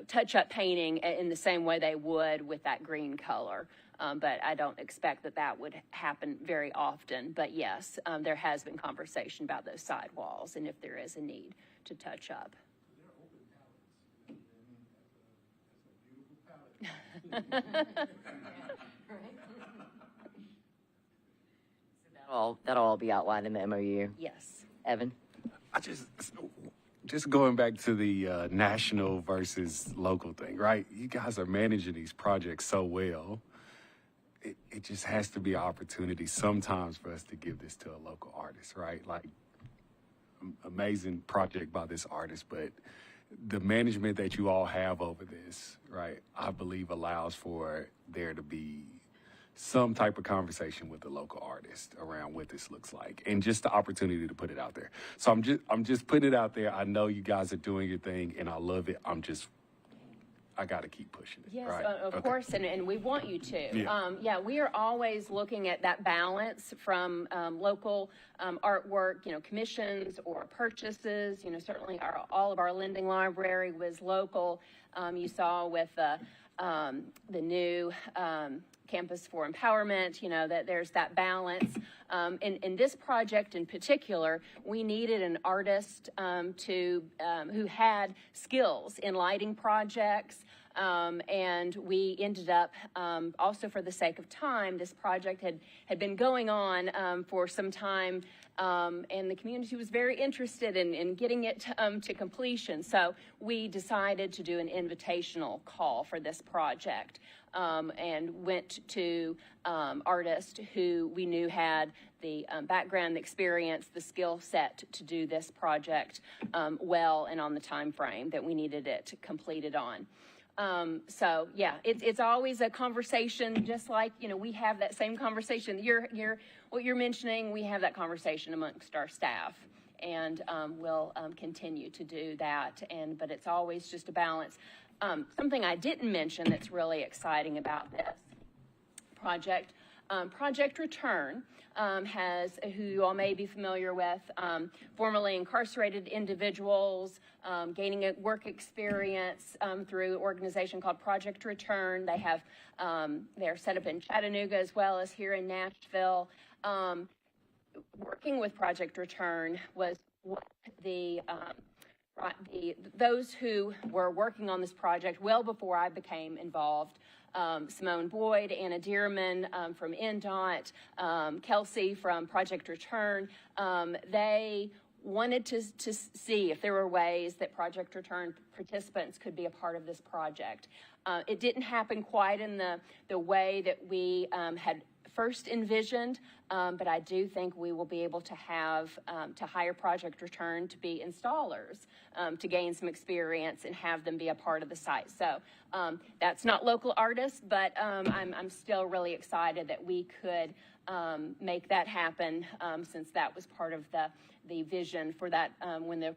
[SPEAKER 3] touch-up painting in the same way they would with that green color. But I don't expect that would happen very often. But yes, there has been conversation about those sidewalls and if there is a need to touch up.
[SPEAKER 1] That'll all be outlined in the MOU.
[SPEAKER 3] Yes.
[SPEAKER 1] Evan?
[SPEAKER 6] I just going back to the national versus local thing, right? You guys are managing these projects so well. It just has to be an opportunity sometimes for us to give this to a local artist, right? Like, amazing project by this artist, but the management that you all have over this, right, I believe allows for there to be some type of conversation with the local artist around what this looks like and just the opportunity to put it out there. So I'm just putting it out there. I know you guys are doing your thing and I love it. I got to keep pushing it.
[SPEAKER 3] Yes,
[SPEAKER 6] right?
[SPEAKER 3] of course, and we want you to.
[SPEAKER 6] Yeah.
[SPEAKER 3] We are always looking at that balance from local artwork, commissions or purchases. Certainly all of our lending library was local. You saw with the new Campus for Empowerment, that there's that balance. In this project in particular, we needed an artist who had skills in lighting projects. And we ended up, also for the sake of time, this project had been going on for some time, and the community was very interested in getting it to completion. So we decided to do an invitational call for this project, and went to artists who we knew had the background, the experience, the skill set to do this project well and on the time frame that we needed it completed on. So yeah, it's always a conversation, just like, we have that same conversation. What you're mentioning, we have that conversation amongst our staff, and we'll continue to do that. But it's always just a balance. Something I didn't mention that's really exciting about this project, Project Return, who you all may be familiar with, formerly incarcerated individuals gaining a work experience through an organization called Project Return. They have, they're set up in Chattanooga as well as here in Nashville. Working with Project Return was what those who were working on this project well before I became involved. Simone Boyd, Anna Dearman from NDOT, Kelsey from Project Return. They wanted to see if there were ways that Project Return participants could be a part of this project. It didn't happen quite in the way that we had first envisioned, but I do think we will be able to have to hire Project Return to be installers, to gain some experience and have them be a part of the site. So that's not local artists, but I'm still really excited that we could make that happen, since that was part of the vision for that when the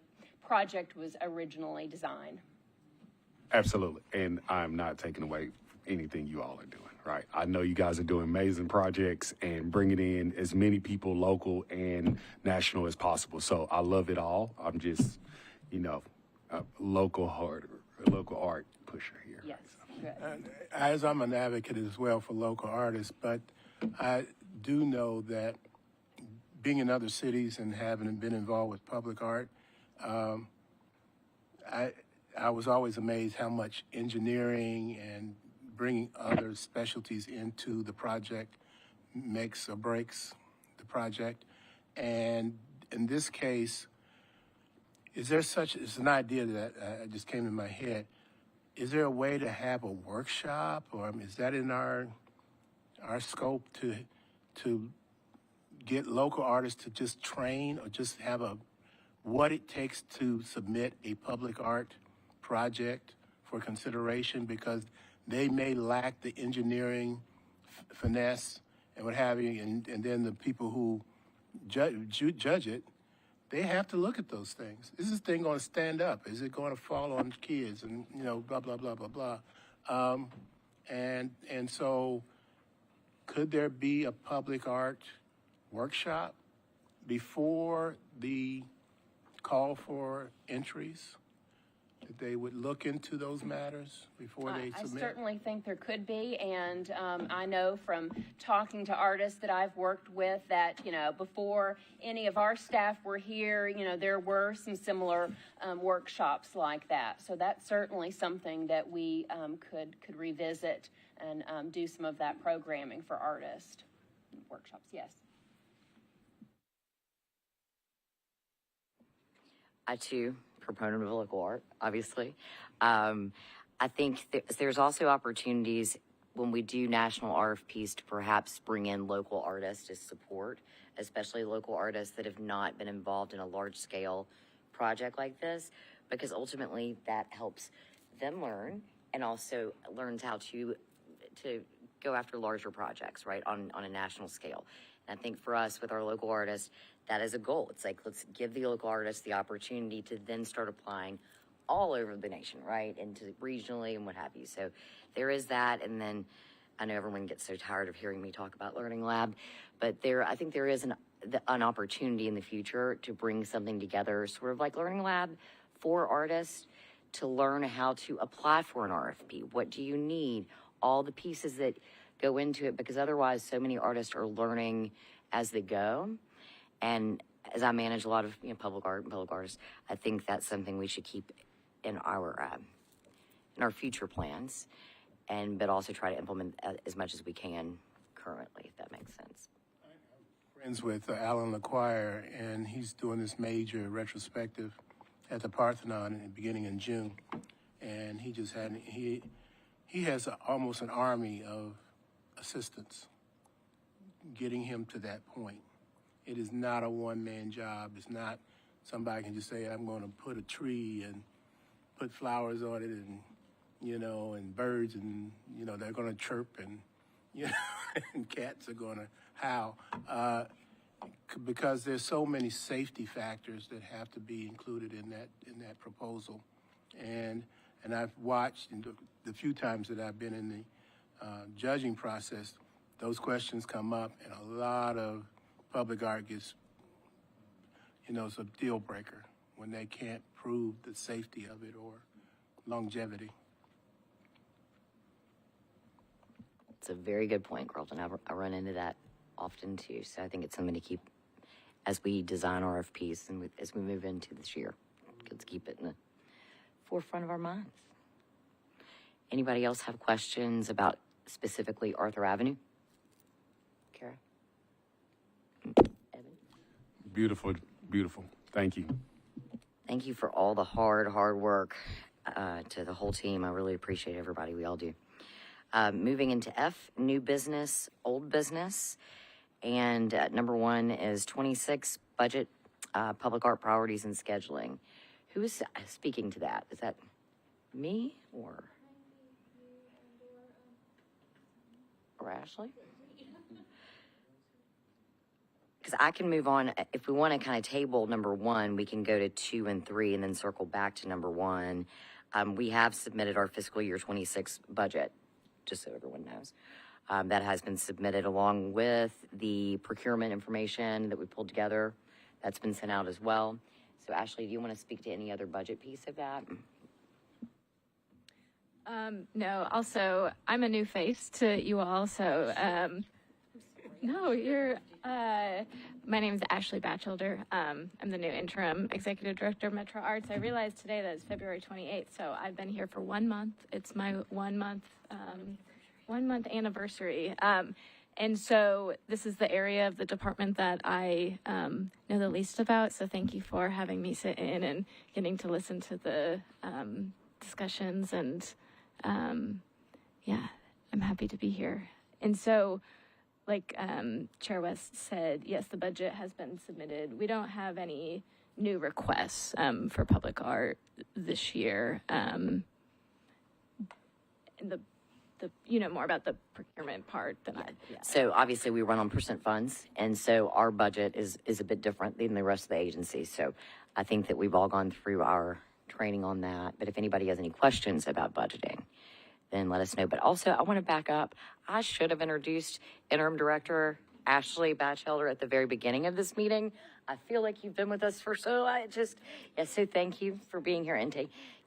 [SPEAKER 3] project was originally designed.
[SPEAKER 6] Absolutely. And I'm not taking away anything you all are doing, right? I know you guys are doing amazing projects and bringing in as many people local and national as possible. So I love it all. I'm just, a local art pusher here.
[SPEAKER 3] Yes, good.
[SPEAKER 2] As I'm an advocate as well for local artists, but I do know that being in other cities and having been involved with public art, I was always amazed how much engineering and bringing other specialties into the project makes or breaks the project. And in this case, it's an idea that just came in my head. Is there a way to have a workshop, or is that in our scope to get local artists to just train or just have what it takes to submit a public art project for consideration, because they may lack the engineering finesse and what have you, and then the people who judge it, they have to look at those things. Is this thing going to stand up? Is it going to fall on kids? And blah blah blah blah blah. And so, could there be a public art workshop before the call for entries? That they would look into those matters before they submit?
[SPEAKER 3] I certainly think there could be, and I know from talking to artists that I've worked with that, before any of our staff were here, there were some similar workshops like that. So that's certainly something that we could revisit and do some of that programming for artists. Workshops, yes.
[SPEAKER 1] I too, proponent of local art, obviously. I think there's also opportunities when we do national RFPs to perhaps bring in local artists as support, especially local artists that have not been involved in a large scale project like this, because ultimately that helps them learn and also learns how to go after larger projects, right, on a national scale. And I think for us with our local artists, that is a goal. It's like, let's give the local artists the opportunity to then start applying all over the nation, right? And to regionally and what have you. So there is that. And then I know everyone gets so tired of hearing me talk about Learning Lab, but I think there is an opportunity in the future to bring something together, sort of like Learning Lab for artists, to learn how to apply for an RFP. What do you need? All the pieces that go into it, because otherwise so many artists are learning as they go. And as I manage a lot of public art and public artists, I think that's something we should keep in our future plans, but also try to implement as much as we can currently, if that makes sense.
[SPEAKER 2] Friends with Alan LaQuire, and he's doing this major retrospective at the Parthenon beginning in June, and he has almost an army of assistants getting him to that point. It is not a one-man job. It's not somebody can just say, I'm going to put a tree and put flowers on it and, and birds and, they're going to chirp and, and cats are going to howl. Because there's so many safety factors that have to be included in that proposal. And I've watched the few times that I've been in the judging process, those questions come up, and a lot of public art gets, it's a deal breaker when they can't prove the safety of it or longevity.
[SPEAKER 1] It's a very good point, Carlton. I run into that often too. So I think it's something to keep as we design RFPs and as we move into this year. Let's keep it in the forefront of our minds. Anybody else have questions about specifically Arthur Avenue? Kara? Evan?
[SPEAKER 6] Beautiful, beautiful. Thank you.
[SPEAKER 1] Thank you for all the hard work to the whole team. I really appreciate everybody. We all do. Moving into F, new business, old business. And number 1 is 26, budget, public art priorities and scheduling. Who is speaking to that? Is that me or Ashley? Because I can move on. If we want to kind of table number 1, we can go to 2 and 3 and then circle back to number 1. We have submitted our fiscal year 26 budget, just so everyone knows. That has been submitted along with the procurement information that we pulled together. That's been sent out as well. So Ashley, do you want to speak to any other budget piece of that?
[SPEAKER 8] No, also, I'm a new face to you all, so, no, my name is Ashley Batchelder. I'm the new interim executive director of Metro Arts. I realized today that it's February 28th, so I've been here for 1 month. It's my 1 month anniversary. And so this is the area of the department that I know the least about. So thank you for having me sit in and getting to listen to the discussions. And yeah, I'm happy to be here. And so, like Chair West said, yes, the budget has been submitted. We don't have any new requests for public art this year. And you know more about the procurement part than I. Yeah.
[SPEAKER 1] So obviously we run on percent funds, and so our budget is a bit different than the rest of the agencies. So I think that we've all gone through our training on that. But if anybody has any questions about budgeting, then let us know. But also, I want to back up. I should have introduced Interim Director Ashley Batchelder at the very beginning of this meeting. I feel like you've been with us for so so thank you for being here. And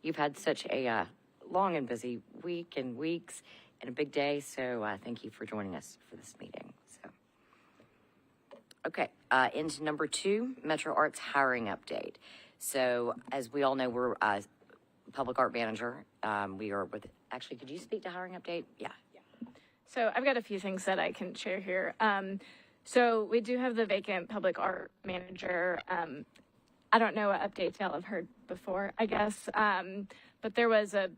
[SPEAKER 1] you've had such a long and busy week and weeks and a big day. So thank you for joining us for this meeting. So, okay, into number 2, Metro Arts hiring update. So as we all know, we're public art manager. We are with, actually, could you speak to hiring update? Yeah.
[SPEAKER 8] So I've got a few things that I can share here. So we do have the vacant public art manager. I don't know what updates y'all have heard before, I guess. But there was a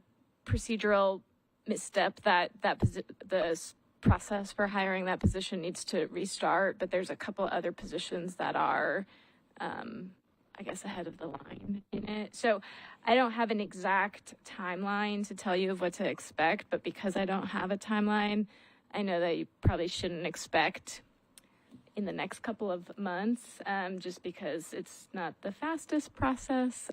[SPEAKER 8] procedural misstep that the process for hiring that position needs to restart. But there's a couple other positions that are, I guess, ahead of the line in it. So I don't have an exact timeline to tell you of what to expect, but because I don't have a timeline, I know that you probably shouldn't expect in the next couple of months, just because it's not the fastest process.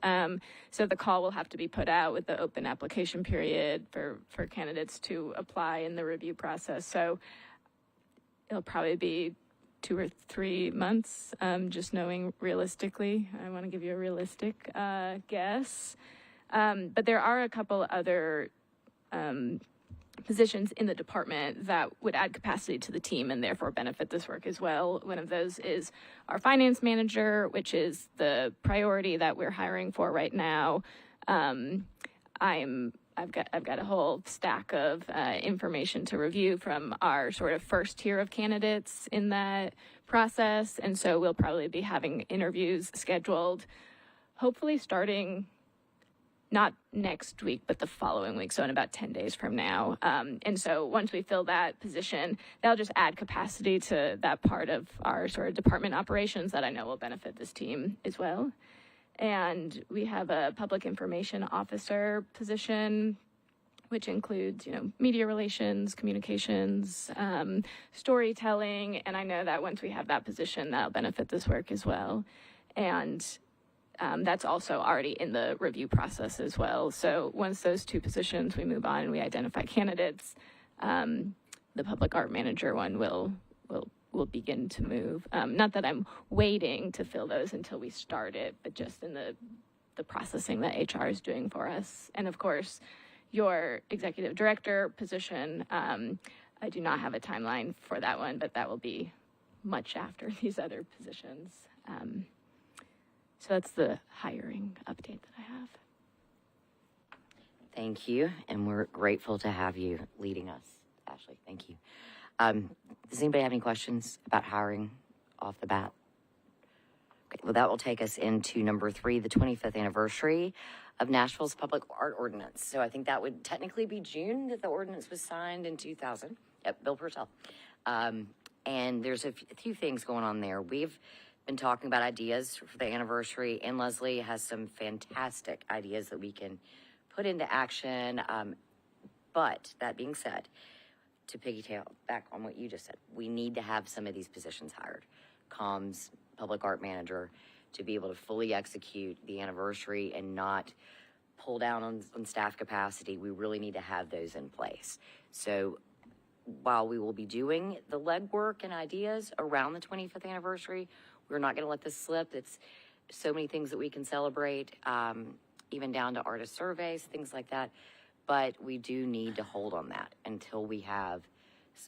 [SPEAKER 8] So the call will have to be put out with the open application period for candidates to apply in the review process. So it'll probably be 2 or 3 months, just knowing realistically. I want to give you a realistic guess. But there are a couple other positions in the department that would add capacity to the team and therefore benefit this work as well. One of those is our finance manager, which is the priority that we're hiring for right now. I've got a whole stack of information to review from our sort of first tier of candidates in that process, and so we'll probably be having interviews scheduled, hopefully starting not next week, but the following week, so in about 10 days from now. And so once we fill that position, that'll just add capacity to that part of our sort of department operations that I know will benefit this team as well. And we have a public information officer position, which includes, media relations, communications, storytelling. And I know that once we have that position, that'll benefit this work as well. And that's also already in the review process as well. So once those two positions, we move on and we identify candidates, the public art manager one will begin to move. Not that I'm waiting to fill those until we start it, but just in the processing that HR is doing for us. And of course, your executive director position, I do not have a timeline for that one, but that will be much after these other positions. So that's the hiring update that I have.
[SPEAKER 1] Thank you, and we're grateful to have you leading us, Ashley. Thank you. Does anybody have any questions about hiring off the bat? Okay, well, that will take us into number 3, the 25th anniversary of Nashville's Public Art Ordinance. So I think that would technically be June that the ordinance was signed in 2000. Yep, Bill Purcell. And there's a few things going on there. We've been talking about ideas for the anniversary, and Leslie has some fantastic ideas that we can put into action. But that being said, to piggyback back on what you just said, we need to have some of these positions hired. Comms, public art manager, to be able to fully execute the anniversary and not pull down on staff capacity. We really need to have those in place. So while we will be doing the legwork and ideas around the 25th anniversary, we're not going to let this slip. It's so many things that we can celebrate, even down to artist surveys, things like that. But we do need to hold on that until we have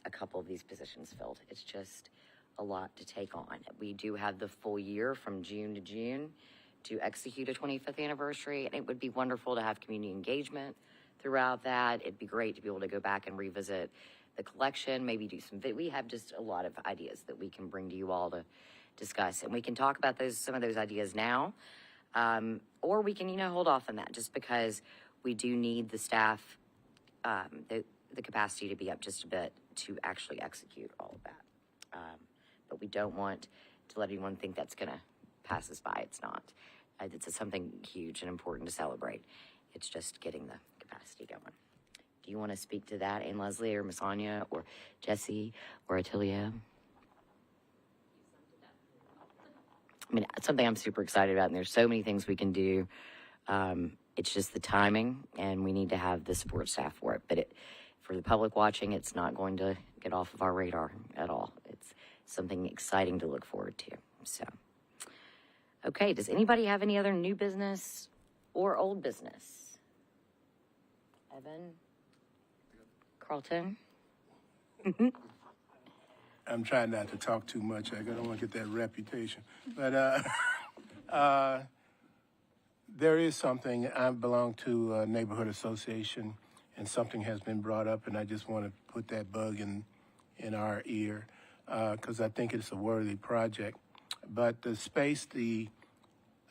[SPEAKER 1] a couple of these positions filled. It's just a lot to take on. We do have the full year from June to June to execute a 25th anniversary, and it would be wonderful to have community engagement throughout that. It'd be great to be able to go back and revisit the collection, maybe do we have just a lot of ideas that we can bring to you all to discuss, and we can talk about some of those ideas now, or we can, hold off on that just because we do need the staff, the capacity to be up just a bit to actually execute all of that. But we don't want to let anyone think that's going to pass us by. It's not. It's something huge and important to celebrate. It's just getting the capacity going. Do you want to speak to that, Anne Leslie or Miss Anya or Jesse or Attilio? I mean, it's something I'm super excited about, and there's so many things we can do. It's just the timing, and we need to have the support staff for it. But for the public watching, it's not going to get off of our radar at all. It's something exciting to look forward to. So, okay, does anybody have any other new business or old business? Evan? Carlton?
[SPEAKER 2] I'm trying not to talk too much. I don't want to get that reputation. But there is something. I belong to a neighborhood association, and something has been brought up, and I just want to put that bug in our ear because I think it's a worthy project. But the space, the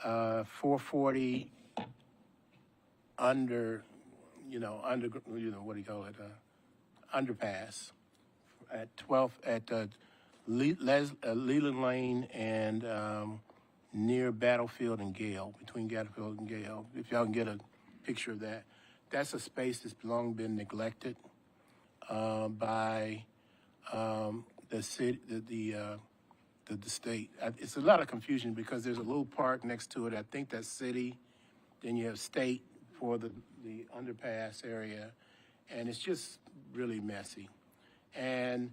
[SPEAKER 2] 440 underpass at 12th at Leland Lane and near Battlefield and Gale, between Battlefield and Gale. If y'all can get a picture of that, that's a space that's long been neglected by the city, the state. It's a lot of confusion because there's a little park next to it. I think that's city. Then you have state for the underpass area, and it's just really messy. And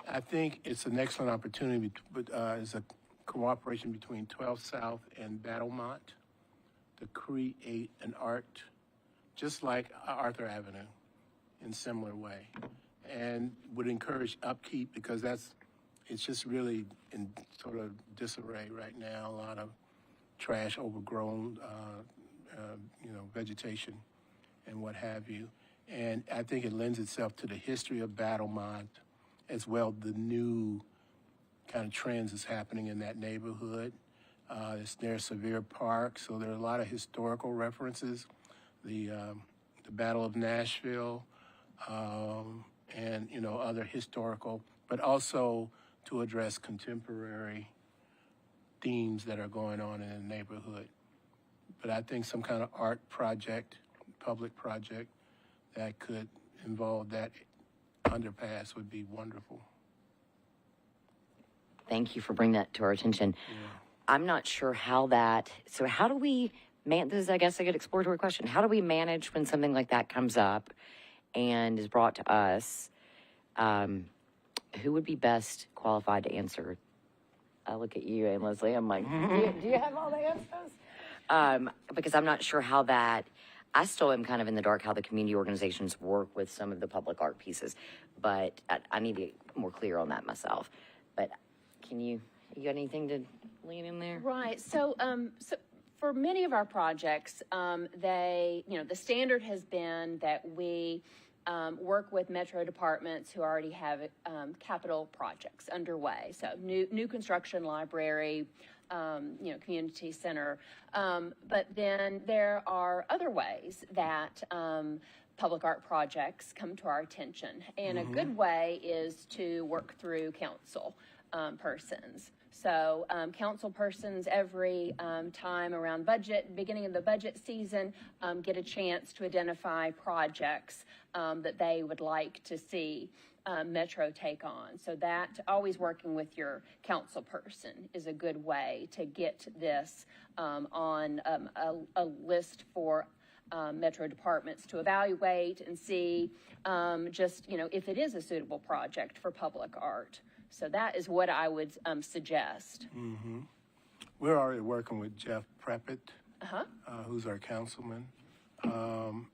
[SPEAKER 2] I think it's an excellent opportunity, but it's a cooperation between 12 South and Battlemont to create an art just like Arthur Avenue. in similar way. And would encourage upkeep because it's just really in sort of disarray right now. A lot of trash, overgrown, vegetation and what have you. And I think it lends itself to the history of Battlemont as well, the new kind of trends that's happening in that neighborhood. It's near Sevier Park, so there are a lot of historical references. The Battle of Nashville, and other historical, but also to address contemporary themes that are going on in the neighborhood. But I think some kind of art project, public project, that could involve that underpass would be wonderful.
[SPEAKER 1] Thank you for bringing that to our attention. I'm not sure how do we this is, I guess, a good exploratory question. How do we manage when something like that comes up and is brought to us? Who would be best qualified to answer? I look at you and Leslie, I'm like, do you have all the answers? Because I'm not sure how I still am kind of in the dark how the community organizations work with some of the public art pieces, but I need to get more clear on that myself. But you got anything to lean in there?
[SPEAKER 3] Right. So for many of our projects, the standard has been that we work with metro departments who already have capital projects underway. So new construction, library, community center. But then there are other ways that public art projects come to our attention. And a good way is to work through council persons. So council persons every time around beginning of the budget season, get a chance to identify projects that they would like to see Metro take on. So that always working with your council person is a good way to get this on a list for Metro departments to evaluate and see if it is a suitable project for public art. So that is what I would suggest.
[SPEAKER 2] We're already working with Jeff Preppett, who's our councilman. So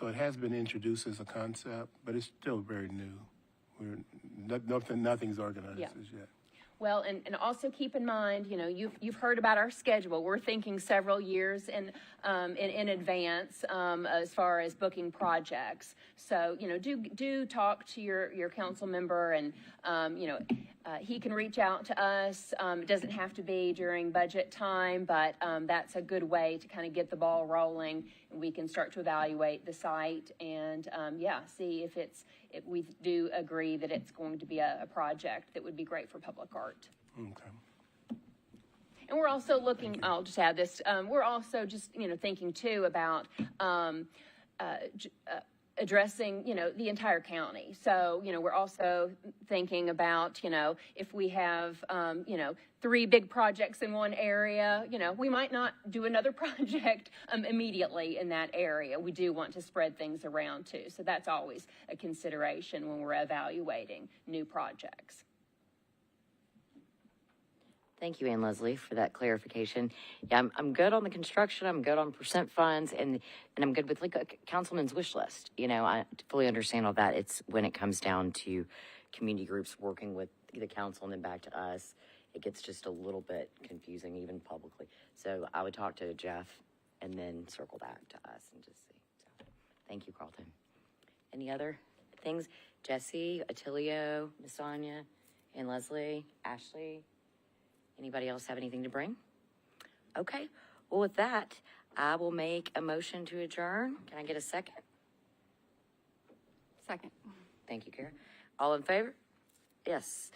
[SPEAKER 2] it has been introduced as a concept, but it's still very new. Nothing's organized as yet.
[SPEAKER 3] Well, and also keep in mind, you've heard about our schedule. We're thinking several years in advance as far as booking projects. So, do talk to your council member, and he can reach out to us. It doesn't have to be during budget time, but that's a good way to kind of get the ball rolling, and we can start to evaluate the site and see if we do agree that it's going to be a project that would be great for public art.
[SPEAKER 2] Okay.
[SPEAKER 3] And we're also looking, I'll just add this, we're also just, thinking too about addressing, the entire county. So, we're also thinking about, if we have, 3 big projects in one area, we might not do another project immediately in that area. We do want to spread things around too. So that's always a consideration when we're evaluating new projects.
[SPEAKER 1] Thank you, Ann Leslie, for that clarification. Yeah, I'm good on the construction. I'm good on percent funds, and I'm good with like a councilman's wish list. I fully understand all that. It's when it comes down to community groups working with the council and then back to us, it gets just a little bit confusing, even publicly. So I would talk to Jeff and then circle back to us and just see. So thank you, Carlton. Any other things? Jesse, Attilio, Miss Sonia, Ann Leslie, Ashley. Anybody else have anything to bring? Okay. Well, with that, I will make a motion to adjourn. Can I get a second?
[SPEAKER 4] Second.
[SPEAKER 1] Thank you, Kara. All in favor? Yes.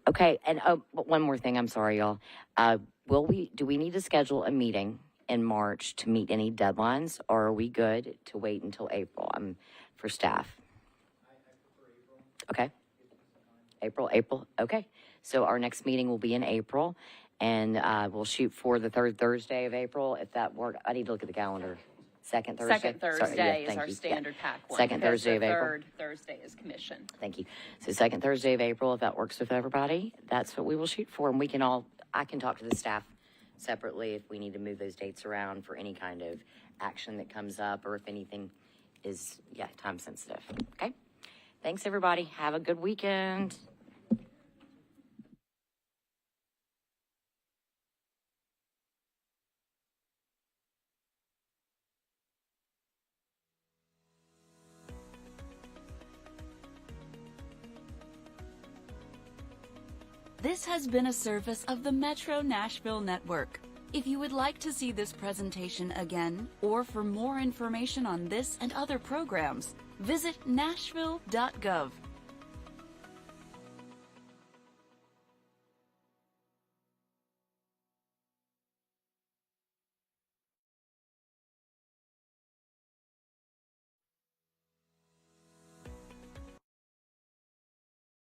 [SPEAKER 1] Okay. And one more thing. I'm sorry, y'all. Do we need to schedule a meeting in March to meet any deadlines, or are we good to wait until April? For staff. Okay. April. Okay. So our next meeting will be in April, and we'll shoot for the 3rd Thursday of April, if that works. I need to look at the calendar. Second Thursday?
[SPEAKER 3] Second Thursday is our standard pack one.
[SPEAKER 1] Second Thursday of April.
[SPEAKER 3] Third Thursday is commission.
[SPEAKER 1] Thank you. So second Thursday of April, if that works with everybody, that's what we will shoot for. And I can talk to the staff separately if we need to move those dates around for any kind of action that comes up, or if anything is, yeah, time sensitive. Okay. Thanks, everybody. Have a good weekend.
[SPEAKER 9] This has been a service of the Metro Nashville Network. If you would like to see this presentation again, or for more information on this and other programs, visit nashville.gov.